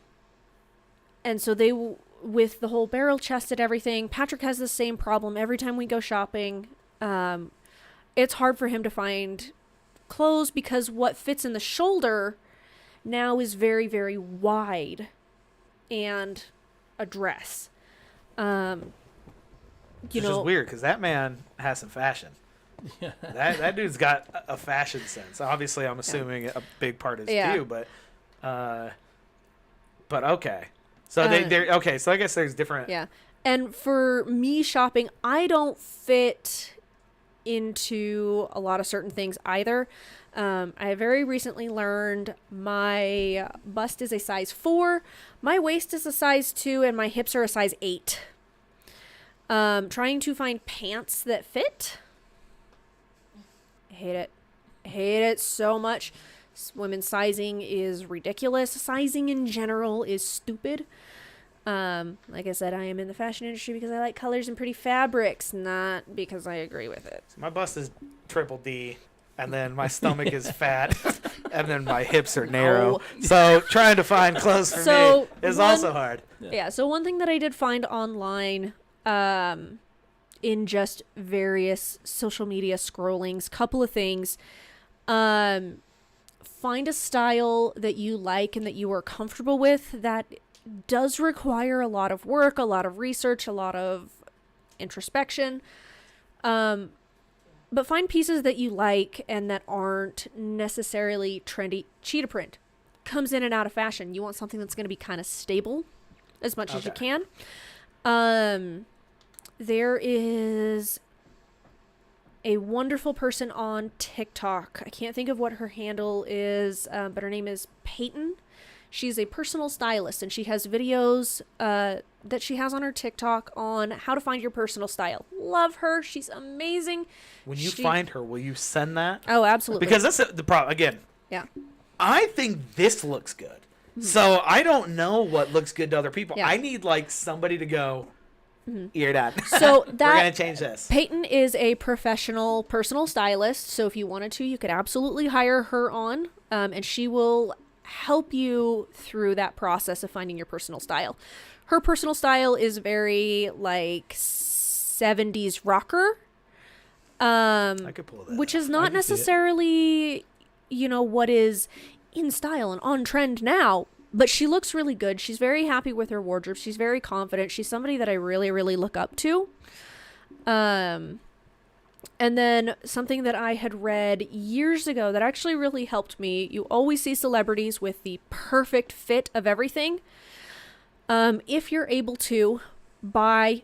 so with the whole barrel chested everything, Patrick has the same problem every time we go shopping. It's hard for him to find clothes because what fits in the shoulder now is very, very wide and a dress.
Which is weird because that man has some fashion.
Yeah.
That dude's got a fashion sense. Obviously, I'm assuming a big part is
Yeah.
due, but okay. So they're okay. So I guess there's different.
Yeah. And for me shopping, I don't fit into a lot of certain things either. I very recently learned my bust is a size 4, my waist is a size 2, and my hips are a size 8. Trying to find pants that fit. I hate it. I hate it so much. Women's sizing is ridiculous. Sizing in general is stupid. Like I said, I am in the fashion industry because I like colors and pretty fabrics, not because I agree with it.
My bust is triple D, and then my stomach is fat, and then my hips are narrow. So trying to find clothes for me is also hard.
Yeah, so one thing that I did find online, in just various social media scrollings, couple of things, find a style that you like and that you are comfortable with that does require a lot of work, a lot of research, a lot of introspection. But find pieces that you like and that aren't necessarily trendy. Cheetah print comes in and out of fashion. You want something that's going to be kind of stable as much as you can. There is a wonderful person on TikTok. I can't think of what her handle is, but her name is Peyton. She's a personal stylist, and she has videos that she has on her TikTok on how to find your personal style. Love her. She's amazing.
When you find her, will you send that?
Oh, absolutely.
Because that's the problem. Again,
yeah.
I think this looks good. So I don't know what looks good to other people.
Yeah.
I need like somebody to go, you're done.
So
We're going to change this.
Peyton is a professional personal stylist. So if you wanted to, you could absolutely hire her on, and she will help you through that process of finding your personal style. Her personal style is very like 70s rocker.
I could pull that.
Which is not necessarily, what is in style and on trend now, but she looks really good. She's very happy with her wardrobe. She's very confident. She's somebody that I really, really look up to. And then something that I had read years ago that actually really helped me. You always see celebrities with the perfect fit of everything. If you're able to buy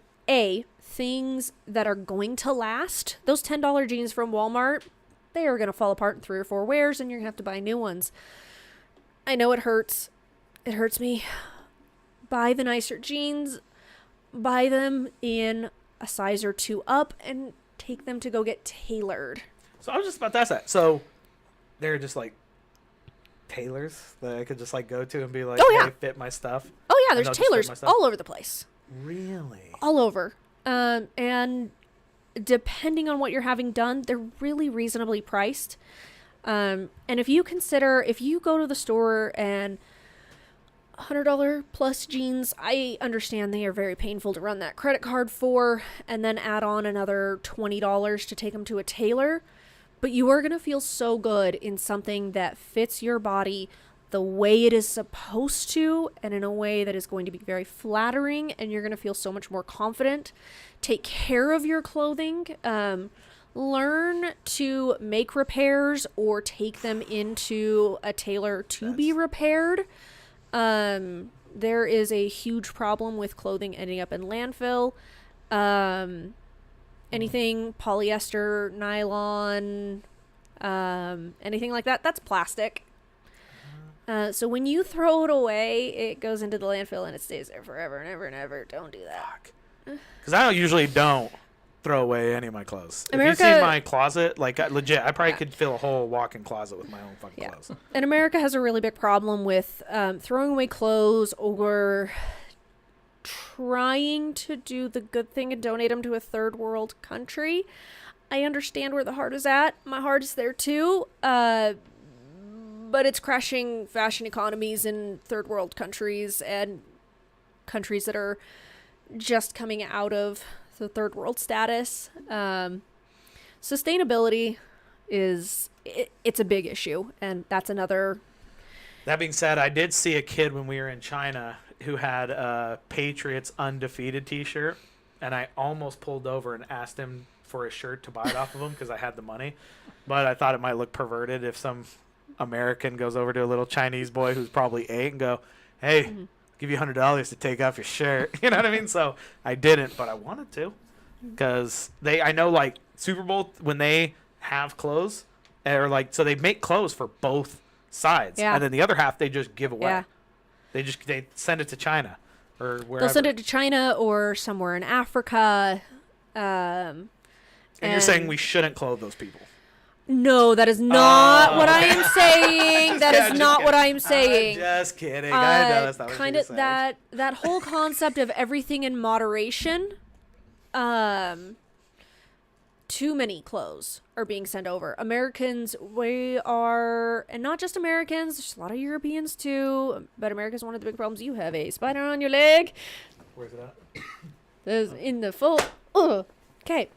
things that are going to last, those $10 jeans from Walmart, they are going to fall apart in 3 or 4 wears, and you're going to have to buy new ones. I know it hurts. It hurts me. Buy the nicer jeans. Buy them in a size or 2 up, and take them to go get tailored.
So I was just about to ask that. So they're just like tailors that I could just like go to and be like,
Oh, yeah.
hey, fit my stuff?
Oh yeah,
And
there's
they'll just fit
tailors
my stuff?
all over the place.
Really?
All over. And depending on what you're having done, they're really reasonably priced. And if you go to the store and $100 plus jeans, I understand they are very painful to run that credit card for, and then add on another $20 to take them to a tailor. But you are going to feel so good in something that fits your body the way it is supposed to, and in a way that is going to be very flattering, and you're going to feel so much more confident. Take care of your clothing. Learn to make repairs or take them into a tailor to be repaired. There is a huge problem with clothing ending up in landfill. Anything polyester, nylon, anything like that, that's plastic. So when you throw it away, it goes into the landfill and it stays there forever and ever and ever. Don't do that.
Because I usually don't throw away any of my clothes. If you see my closet, like legit, I probably could fill a whole walk-in closet with my own fucking clothes.
And America has a really big problem with throwing away clothes or trying to do the good thing and donate them to a third world country. I understand where the heart is at. My heart is there too. But it's crashing fashion economies in third world countries and countries that are just coming out of the third world status. Sustainability it's a big issue, and that's another.
That being said, I did see a kid when we were in China who had a Patriots undefeated t-shirt, and I almost pulled over and asked him for a shirt to buy it off of him because I had the money, but I thought it might look perverted if some American goes over to a little Chinese boy who's probably 8 and go, hey, give you $100 to take off your shirt. You know what I mean? So I didn't, but I wanted to, because I know like Super Bowl, when they have clothes, or like, so they make clothes for both sides, and then the other half they just give away. They send it to China or wherever.
They'll send it to China or somewhere in Africa.
And you're saying we shouldn't clothe those people?
No, that is not what I am saying. That is not what I am saying.
I'm just kidding. I know that's not what
kind
you're
of
saying.
that whole concept of everything in moderation. Too many clothes are being sent over. Americans, we are, and not just Americans, there's a lot of Europeans too, but America's one of the big problems. You have a spider on your leg.
Where's it at?
There's in the full. Okay.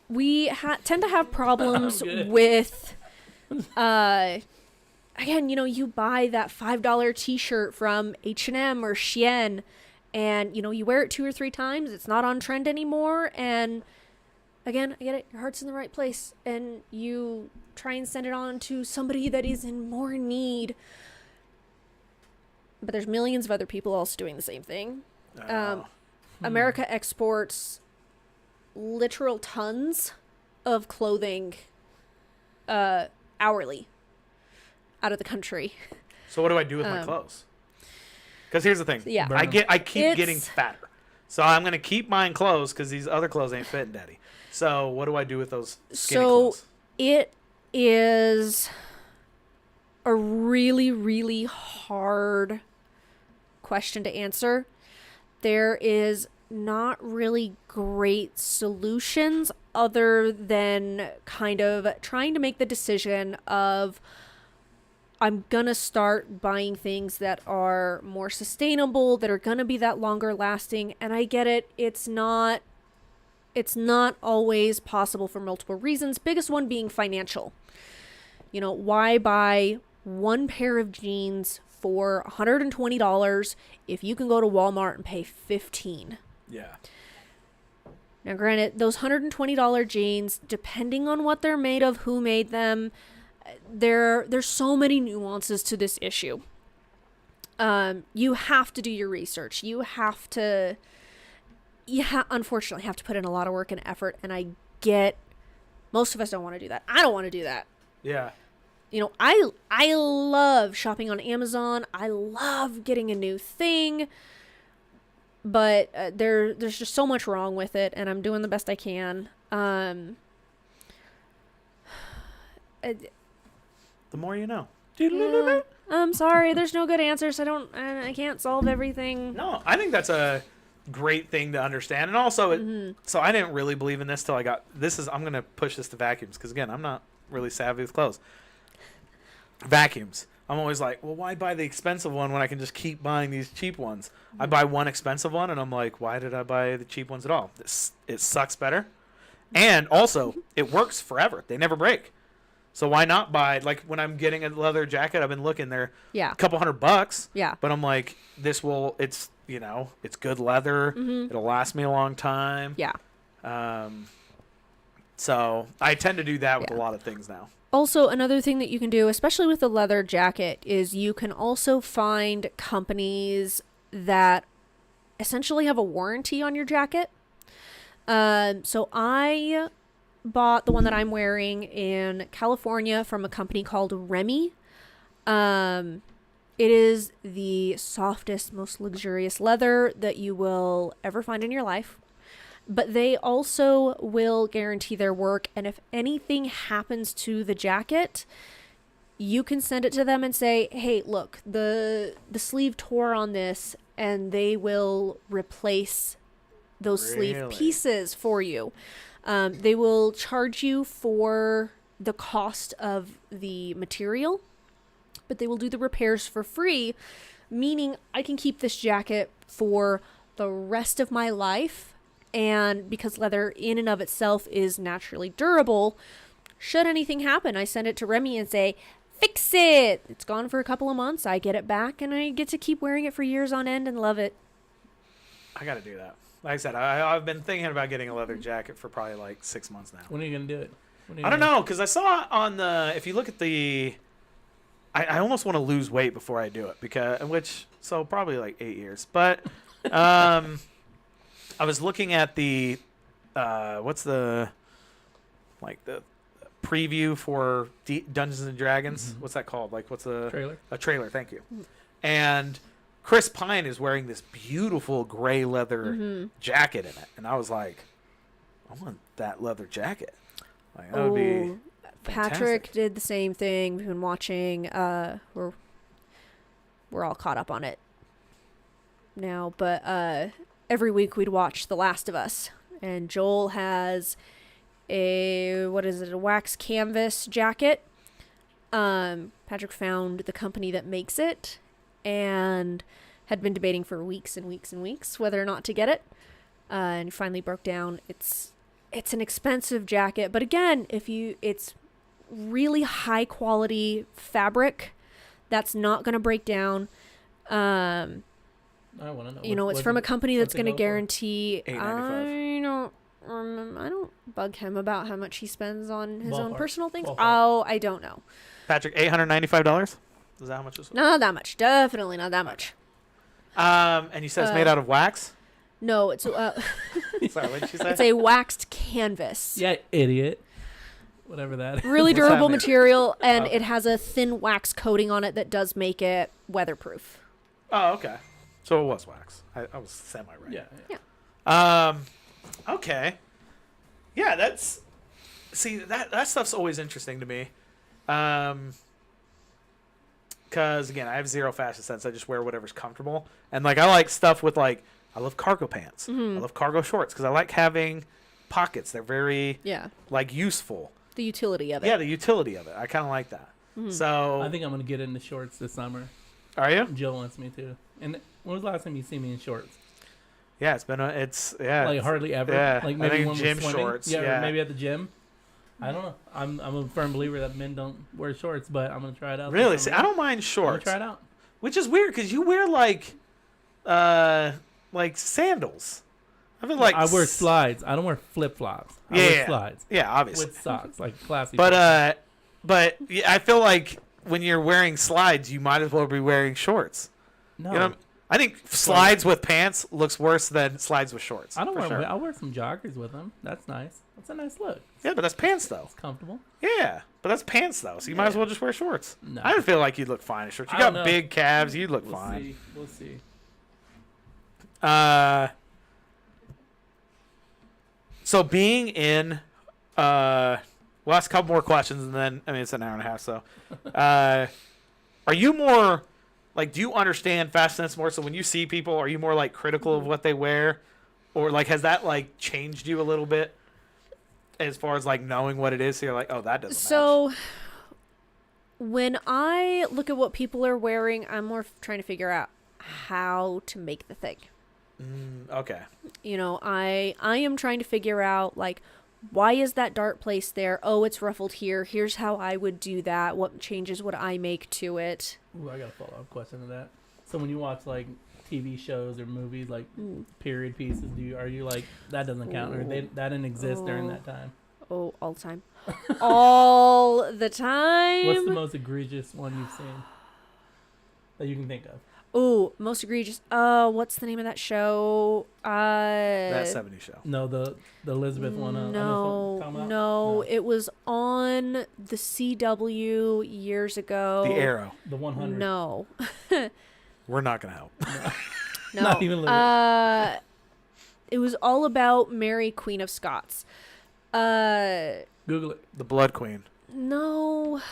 We tend to have problems with, again, you buy that $5 t-shirt from H&M or Shein, and, you wear it 2 or 3 times. It's not on trend anymore. And again, I get it. Your heart's in the right place, and you try and send it on to somebody that is in more need. But there's millions of other people also doing the same thing. America exports literal tons of clothing hourly out of the country.
So what do I do with my clothes? Because here's the thing.
Yeah.
I keep getting fatter. So I'm going to keep mine clothes because these other clothes ain't fitting, Daddy. So what do I do with those skinny clothes?
It is a really, really hard question to answer. There is not really great solutions other than kind of trying to make the decision of, I'm going to start buying things that are more sustainable, that are going to be that longer lasting. And I get it. It's not always possible for multiple reasons. Biggest one being financial. Why buy one pair of jeans for $120 if you can go to Walmart and pay $15?
Yeah.
Now, granted, those $120 jeans, depending on what they're made of, who made them, there's so many nuances to this issue. You have to do your research. Unfortunately have to put in a lot of work and effort, and I get most of us don't want to do that. I don't want to do that.
Yeah.
I love shopping on Amazon. I love getting a new thing, but there's just so much wrong with it, and I'm doing the best I can.
The more you know.
I'm sorry, there's no good answers. I can't solve everything.
No, I think that's a great thing to understand. And also, so I didn't really believe in this till I got this. I'm going to push this to vacuums because, again, I'm not really savvy with clothes. Vacuums. I'm always like, well, why buy the expensive one when I can just keep buying these cheap ones? I buy one expensive one, and I'm like, why did I buy the cheap ones at all? It sucks better. And also, it works forever. They never break. So why not buy, like, when I'm getting a leather jacket, I've been looking, they're a couple $100.
Yeah.
But I'm like, it's good leather. It'll last me a long time.
Yeah.
So I tend to do that with a lot of things now.
Also, another thing that you can do, especially with the leather jacket, is you can also find companies that essentially have a warranty on your jacket. So I bought the one that I'm wearing in California from a company called Remy. It is the softest, most luxurious leather that you will ever find in your life. But they also will guarantee their work, and if anything happens to the jacket, you can send it to them and say, hey, look, the sleeve tore on this, and they will replace those sleeve pieces for you. They will charge you for the cost of the material, but they will do the repairs for free, meaning I can keep this jacket for the rest of my life. And because leather in and of itself is naturally durable, should anything happen, I send it to Remy and say, fix it. It's gone for a couple of months. I get it back and I get to keep wearing it for years on end and love it.
I got to do that. Like I said, I've been thinking about getting a leather jacket for probably like 6 months now.
When are you going to do it?
I don't know, because I saw on if you look at I almost want to lose weight before I do it, so probably like 8 years. But I was looking at the preview for Dungeons and Dragons. Mm-hmm. What's that called? Like, what's
trailer?
A trailer. Thank you. And Chris Pine is wearing this beautiful gray leather jacket in it, and I was like, I want that leather jacket. Like, that would be fantastic.
Patrick did the same thing. We've been watching. We're all caught up on it now, but every week we'd watch The Last of Us, and Joel has a wax canvas jacket. Patrick found the company that makes it and had been debating for weeks and weeks and weeks whether or not to get it, and finally broke down. It's an expensive jacket, but again, it's really high quality fabric that's not going to break down.
I want to know.
It's from a company that's going to guarantee.
$8.95.
I don't bug him about how much he spends on his own personal things.
Ballpark.
Oh, I don't know.
Patrick, $895. Is that how much this was?
Not that much. Definitely not that much.
And you said it's made out of wax?
No, it's
Sorry, what did you say?
it's a waxed canvas.
Yeah, idiot. Whatever that is.
Really durable
mean?
material, and it has a thin wax coating on it that does make it weatherproof.
Oh, okay. So it was wax. I was semi-right.
Yeah.
Okay. Yeah, that stuff's always interesting to me. Because, again, I have zero fashion sense. I just wear whatever's comfortable. And, like, I like stuff with, like, I love cargo pants. I love cargo shorts because I like having pockets. They're very, like, useful.
The utility of it.
Yeah, the utility of it. I kind of like that. So
I think I'm going to get into shorts this summer.
Are you?
Jill wants me to. And when was the last time you see me in shorts?
Yeah,
Like hardly ever.
Yeah,
like maybe
I think
when
gym
we're swimming.
shorts.
Yeah, or maybe at the gym. I don't know. I'm a firm believer that men don't wear shorts, but I'm gonna try it out.
Really? See, I don't mind
I'm
shorts.
gonna try it out.
Which is weird because you wear like sandals. I mean, like
I wear slides. I don't wear flip flops. I wear slides.
Yeah, obviously.
With socks, like classy.
But I feel like when you're wearing slides, you might as well be wearing shorts.
no,
You know, I think slides with pants looks worse than slides with shorts.
I don't wear.
Sure.
I'll wear some joggers with them. That's nice. That's a nice look.
Yeah, but that's pants though.
It's comfortable.
Yeah, but that's pants though. So you might as well just wear shorts.
No.
I don't feel like you'd look fine in shorts. You
I
got
don't know.
big calves. You'd look
We'll
fine.
see. We'll see.
So being in, we'll ask a couple more questions and then, I mean, it's an hour and a half, so, are you more like, do you understand fashion sense more? So when you see people, are you more like critical of what they wear, or like has that like changed you a little bit as far as like knowing what it is? So you're like, oh, that doesn't match.
So when I look at what people are wearing, I'm more trying to figure out how to make the thing.
Okay.
You know, I am trying to figure out, like, why is that dart placed there? Oh, it's ruffled here. Here's how I would do that. What changes would I make to it?
Ooh, I got a follow-up question to that. So when you watch like TV shows or movies, like period pieces, are you like, that doesn't count, or that didn't exist during that time?
Oh, all the time. All the time.
What's the most egregious one you've seen that you can think of?
Oh, most egregious. What's the name of that show?
That 70s show.
No, the Elizabeth one.
No, it was on the CW years ago.
The Arrow.
The 100.
No.
We're not gonna help.
No.
Not even Elizabeth.
It was all about Mary, Queen of Scots.
Google it.
The Blood Queen.
No.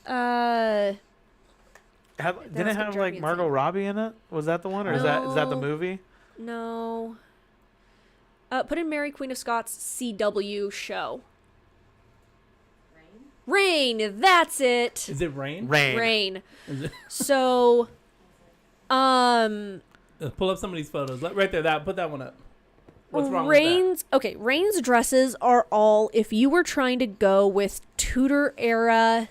Oh. Didn't it have
drive
like
me
Margot
insane.
Robbie in it? Was that the one, or is that the
No.
movie?
No. Put in Mary, Queen of Scots CW show. Rain. That's it.
Is it Rain?
Rain.
Is it?
So,
Pull up some of these photos. Right there. Put that one up. What's wrong with
Rain's dresses are all, if you were trying to go with Tudor era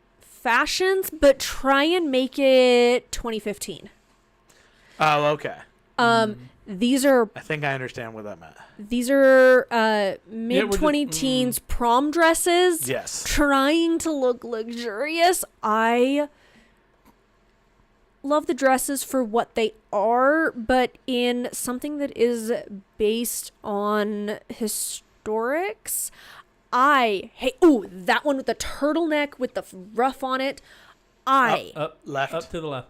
fashions, but try and make it 2015.
Oh, okay.
These are
I think I understand what that meant.
mid 20-teens prom dresses.
Yes.
Trying to look luxurious. I love the dresses for what they are, but in something that is based on historics, I hate. Ooh, that one with the turtleneck with the ruff on it.
Up,
Left.
Up to the left.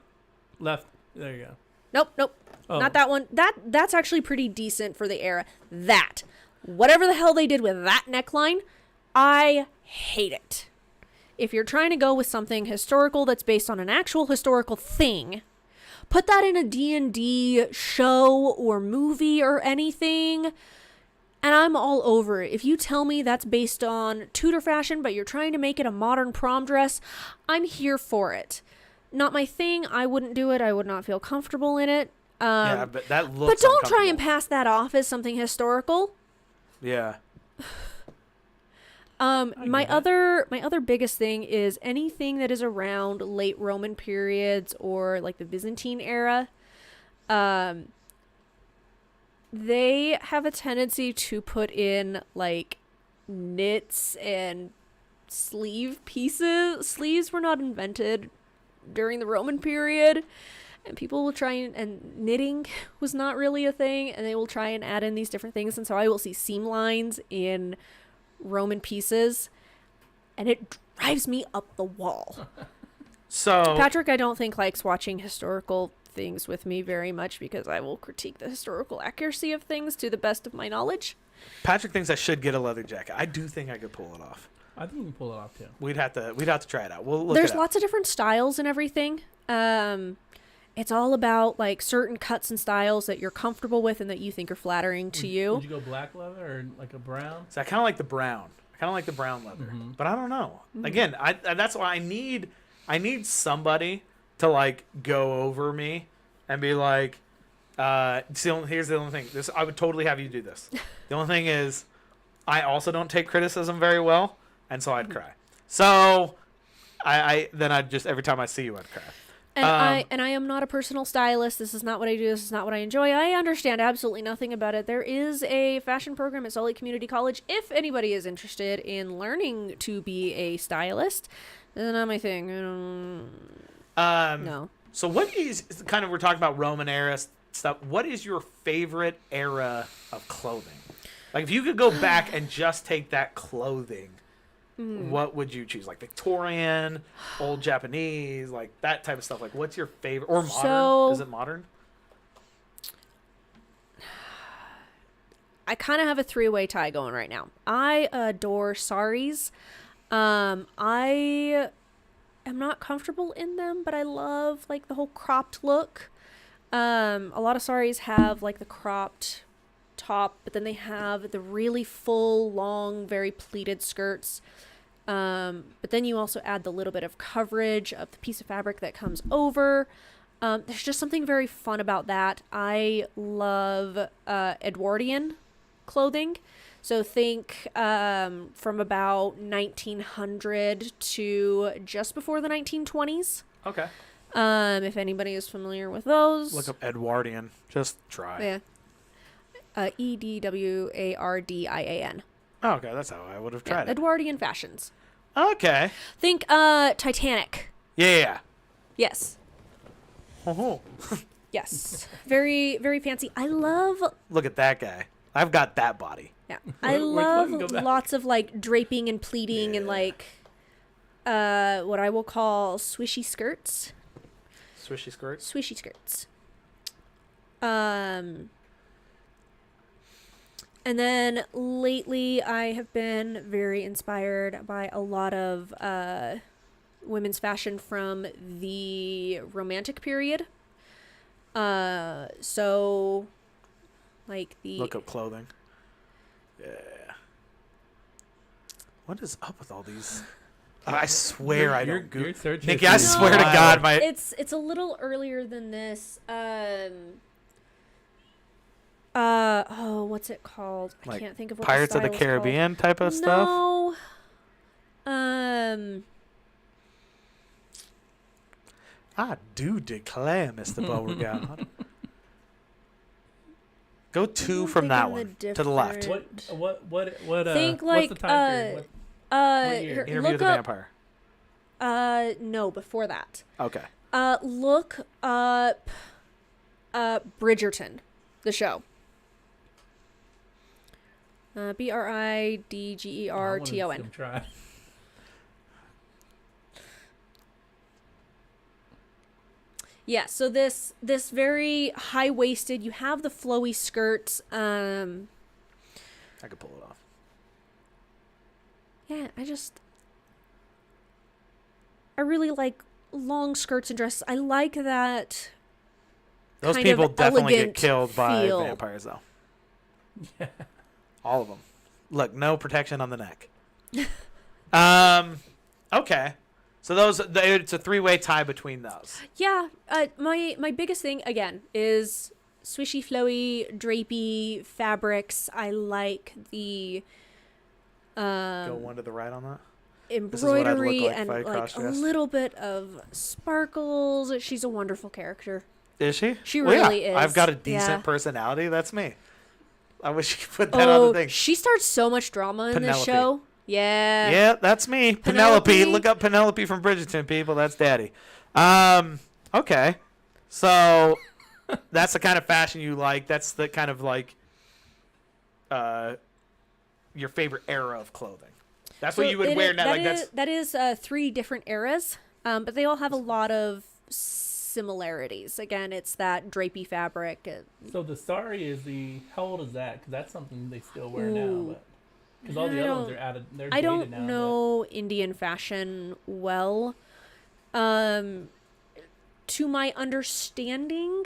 Left. There you go.
Nope.
Oh.
Not that one. That's actually pretty decent for the era. That. Whatever the hell they did with that neckline, I hate it. If you're trying to go with something historical that's based on an actual historical thing, put that in a D&D show or movie or anything, and I'm all over it. If you tell me that's based on Tudor fashion, but you're trying to make it a modern prom dress, I'm here for it. Not my thing. I wouldn't do it. I would not feel comfortable in it.
Yeah, but that looks.
But don't try and
uncomfortable.
pass that off as something historical.
Yeah.
My other biggest thing is anything that is around late Roman periods or like the Byzantine era. They have a tendency to put in like knits and sleeve pieces. Sleeves were not invented during the Roman period, and people will try and knitting was not really a thing, and they will try and add in these different things. And so I will see seam lines in Roman pieces, and it drives me up the wall.
So
Patrick, I don't think, likes watching historical things with me very much because I will critique the historical accuracy of things to the best of my knowledge.
Patrick thinks I should get a leather jacket. I do think I could pull it off.
I think you can pull it off too.
We'd have to try it out. We'll look
There's
it up.
lots of different styles and everything. It's all about like certain cuts and styles that you're comfortable with and that you think are flattering to you.
Would you go black leather or like a brown?
So I kind of like the brown. Leather, but I don't know. Again, that's why I need somebody to like go over me and be like, here's the only thing. I would totally have you do this. The only thing is, I also don't take criticism very well, and so I'd cry. So I'd just every time I see you, I'd cry.
And I am not a personal stylist. This is not what I do. This is not what I enjoy. I understand absolutely nothing about it. There is a fashion program at Salt Lake Community College. If anybody is interested in learning to be a stylist, this is not my thing. No.
So what is kind of, we're talking about Roman era stuff. What is your favorite era of clothing? Like if you could go back and just take that clothing, what would you choose? Like Victorian, old Japanese, like that type of stuff. Like what's your favorite, or modern?
So,
is it modern?
I kind of have a three-way tie going right now. I adore saris. I am not comfortable in them, but I love like the whole cropped look. A lot of saris have like the cropped top, but then they have the really full, long, very pleated skirts. But then you also add the little bit of coverage of the piece of fabric that comes over. There's just something very fun about that. I love Edwardian clothing. So think from about 1900 to just before the 1920s.
Okay.
If anybody is familiar with those.
Look up Edwardian. Just try.
Yeah. Edwardian.
Oh, okay, that's how I would have tried it.
Edwardian fashions.
Okay.
Think Titanic.
Yeah.
Yes.
Oh.
Yes. Very, very fancy. I love...
Look at that guy. I've got that body.
Yeah. I
Go
love
back.
lots of like draping and pleating and like what I will call swishy skirts.
Swishy skirts.
Swishy skirts. And then lately I have been very inspired by a lot of women's fashion from the Romantic period. So like the
Look up clothing. Yeah. What is up with all these? I swear I don't
Your search
Nikki, I
history is
swear to
wild.
God, my
it's a little earlier than this. What's it called? I
Like
can't think of what
Pirates of the
style is called.
Caribbean type of stuff.
No.
I do declare, Mr. Beauregard. Go two
I'm
from that
thinking
one
the
to the left.
different-
What
Think
what's the
like,
time period? What year?
here,
Interview
look
with the
up.
Vampire.
No, before that.
Okay.
Look up, Bridgerton, the show. Bridgerton.
Try.
Yeah, so this very high-waisted, you have the flowy skirts.
I could pull it off.
Yeah, I really like long skirts and dresses. I like that.
Those
kind
people
of
definitely get
elegant
killed by
feel.
vampires, though. All of them. Look, no protection on the neck. Okay. So it's a three-way tie between those.
Yeah, my biggest thing again is swishy, flowy, drapey fabrics. I like the
Go one to the right on that.
embroidery
This is what I'd look like
and
if I
like a
cross-dressed.
little bit of sparkles. She's a wonderful character.
Is she?
She
Well,
really
yeah.
is.
I've got a decent
Yeah.
personality. That's me. I wish you could put that on the thing.
She starts so much drama in this
Penelope.
show. Yeah.
Yeah, that's me. Penelope.
Penelope.
Look up Penelope from Bridgerton, people. That's daddy. Okay. So that's the kind of fashion you like. That's the kind of like your favorite era of clothing. That's what you would wear now. Like
that is 3 different eras, but they all have a lot of similarities. Again, it's that drapey fabric.
So the sari is how old is that? Because that's something they still wear now.
Ooh.
But because all the
I
other ones
don't-
are out of they're
I
dated
don't
now.
know Indian fashion well. To my understanding,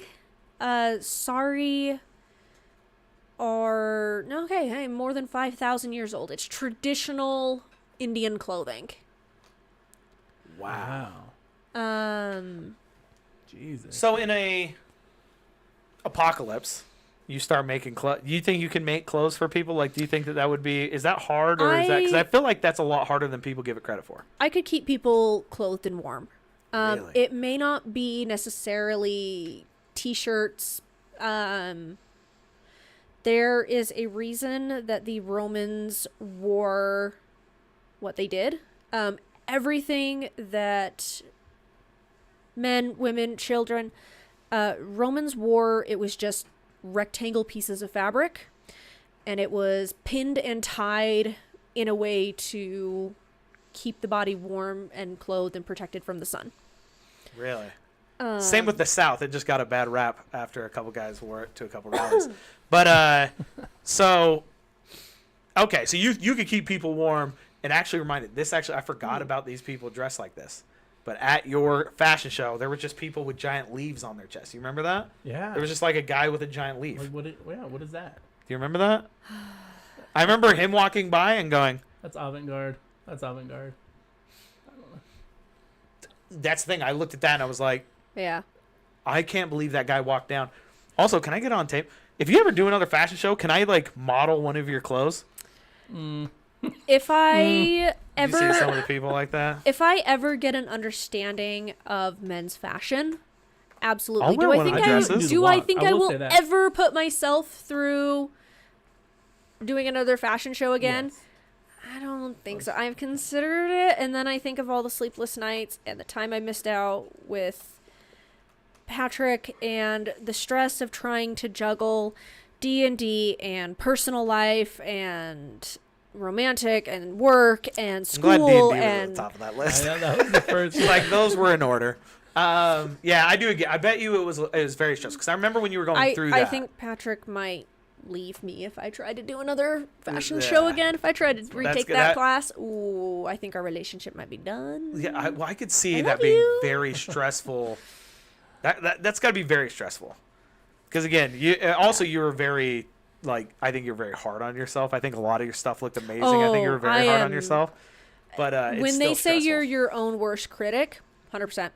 sari are more than 5,000 years old. It's traditional Indian clothing.
But,
wow.
Jesus.
So in a apocalypse, you start making clothes. You think you can make clothes for people? Like, do you think that would be? Is that hard, or is that? Because I feel like that's a lot harder than people give it credit for.
I could keep people clothed and warm.
Really?
It may not be necessarily t-shirts. There is a reason that the Romans wore what they did. Everything that men, women, children, Romans wore, it was just rectangle pieces of fabric, and it was pinned and tied in a way to keep the body warm and clothed and protected from the sun.
Really? Same with the South. It just got a bad rap after a couple guys wore it to a couple rallies. But so okay, so you could keep people warm. And actually reminded this. Actually, I forgot about these people dressed like this. But at your fashion show, there were just people with giant leaves on their chest. You remember that?
Yeah.
There was just like a guy with a giant leaf.
Like what is that?
Do you remember that? I remember him walking by and going,
That's avant-garde. That's avant-garde.
that's the thing. I looked at that and I was like,
Yeah.
I can't believe that guy walked down. Also, can I get on tape? If you ever do another fashion show, can I like model one of your clothes?
If I
You
ever
see some of the people like that?
if I ever get an understanding of men's fashion, absolutely.
I'll wear one of the dresses.
Do I think I
will
will
say that.
ever put myself through doing another fashion show again?
Yes.
I don't think so. I've considered it, and then I think of all the sleepless nights and the time I missed out with Patrick and the stress of trying to juggle D&D and personal life and romantic and work and
I'm
school
glad D&D was at
and
the top of that
I
list.
know that was the first.
Like those were in order. Yeah, I do. I bet you it was very stressful because I remember when you were going through that.
I think Patrick might leave me if I tried to do another fashion show again. If I tried to retake
good.
that class, ooh, I think our relationship might be done.
Yeah, I could see
I
that
love
being
you.
very stressful. That's got to be very stressful. Because again, you were very I think you're very hard on yourself. I think a lot of your stuff looked amazing. I think you were very hard on yourself. But it's
when
still
they say
stressful.
you're your own worst critic, 100%.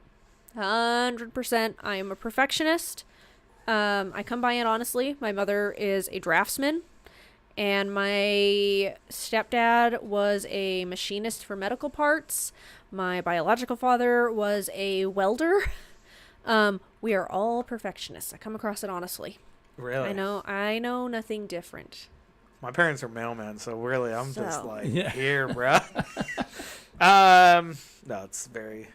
100%. I am a perfectionist. I come by it honestly. My mother is a draftsman, and my stepdad was a machinist for medical parts. My biological father was a welder. We are all perfectionists. I come across it honestly.
Really?
I know nothing different.
My parents are mailmen, so really, I'm just
So.
like
Yeah.
here, bro. No, it's a very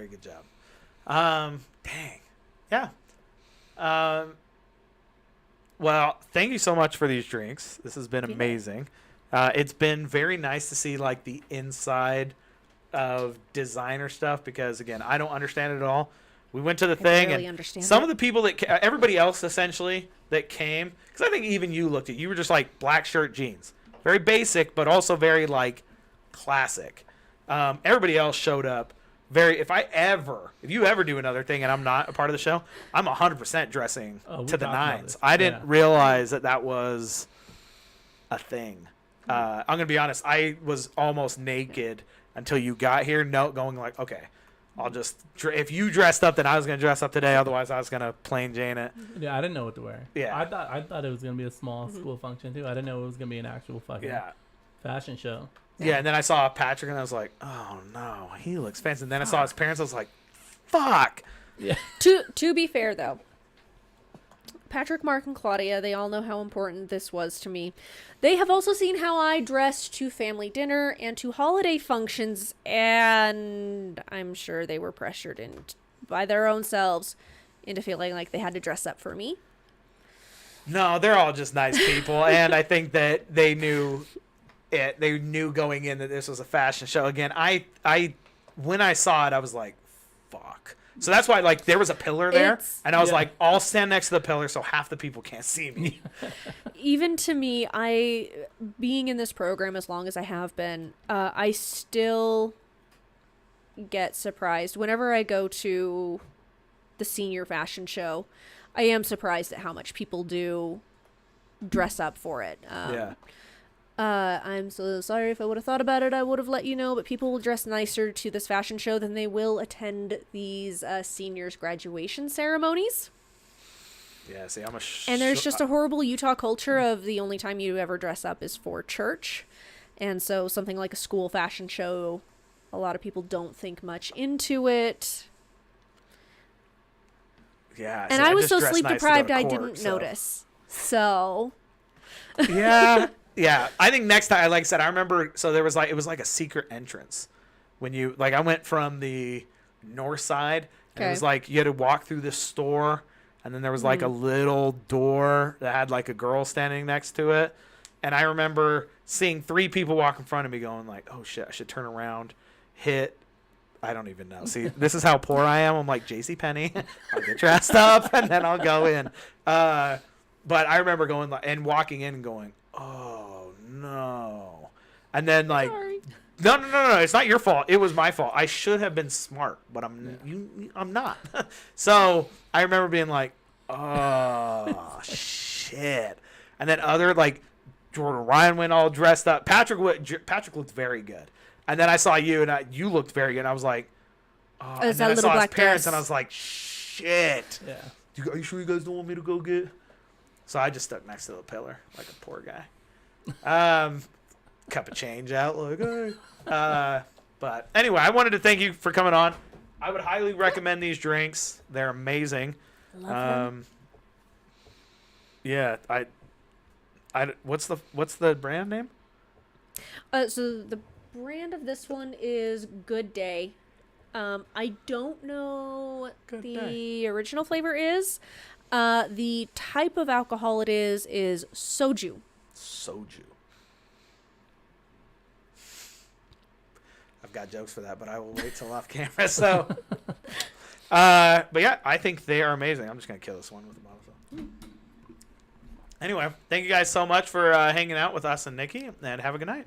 good job. Dang, yeah. Well, thank you so much for these drinks. This has been amazing. It's been very nice to see like the inside of designer stuff because again, I don't understand it at all. We went to the thing
barely
and
understand
some
it.
of the people that everybody else essentially that came, because I think even you looked at, you were just like black shirt, jeans, very basic, but also very like classic. Everybody else showed up very. If you ever do another thing and I'm not a part of the show, I'm 100% dressing
Oh, we
to the
talked about
nines.
this.
I didn't
Yeah.
realize that was a thing. I'm gonna be honest. I was almost naked until you got here. Going like, okay, I'll just if you dressed up, then I was gonna dress up today. Otherwise, I was gonna plain Jane it.
Yeah, I didn't know what to wear.
Yeah.
I thought it was gonna be a small school function too. I didn't know it was gonna be an actual fucking fashion show.
Yeah, and then I saw Patrick, and I was like, oh no, he looks fancy. And then I saw his parents, I was like, fuck.
Yeah.
To be fair though, Patrick, Mark, and Claudia, they all know how important this was to me. They have also seen how I dressed to family dinner and to holiday functions, and I'm sure they were pressured by their own selves into feeling like they had to dress up for me.
No, they're all just nice people, and I think that they knew it. They knew going in that this was a fashion show. Again, I when I saw it, I was like, fuck. So that's why, like, there was a pillar there, and I was like, I'll stand next to the pillar so half the people can't see me.
Even to me, being in this program as long as I have been, I still get surprised whenever I go to the senior fashion show. I am surprised at how much people do dress up for it. I'm so sorry. If I would have thought about it, I would have let you know, but people will dress nicer to this fashion show than they will attend these seniors graduation ceremonies.
Yeah, see,
And there's just a horrible Utah culture of the only time you ever dress up is for church. And so something like a school fashion show, a lot of people don't think much into it.
Yeah,
And
see,
I was
just
so
dressed
sleep
nice to go
deprived
to
I
court,
didn't
so.
notice. So
Yeah. Yeah, I think next time, like I said, I remember. So there was it was like a secret entrance when you I went from the north side. And it was like you had to walk through this store, and then there was like a little door that had like a girl standing next to it. And I remember seeing 3 people walk in front of me, going like, "Oh shit, I should turn around, hit." I don't even know. See, this is how poor I am. I'm like JCPenney. I'll get dressed up and then I'll go in. But I remember going and walking in and going, "Oh no!" And then No. It's not your fault. It was my fault. I should have been smart, but I'm not. So I remember being like, oh, shit. And then other, like, Jordan Ryan went all dressed up. Patrick looked very good. And then I saw you, and you looked very good. And I was like, oh. And then I saw his parents, and I was like, shit.
Yeah.
Are you sure you guys don't want me to go get? So I just stuck next to the pillar like a poor guy. Cup of change out, like, hey. But anyway, I wanted to thank you for coming on. I would highly recommend these drinks. They're amazing.
Love them.
Yeah, what's the brand name?
So the brand of this one is Good Day. I don't know what the original flavor is. The type of alcohol it is soju.
Soju. I've got jokes for that, but I will wait till off camera. So, but yeah, I think they are amazing. I'm just gonna kill this one with a bottle. So. Anyway, thank you guys so much for hanging out with us and Nikki, and have a good night.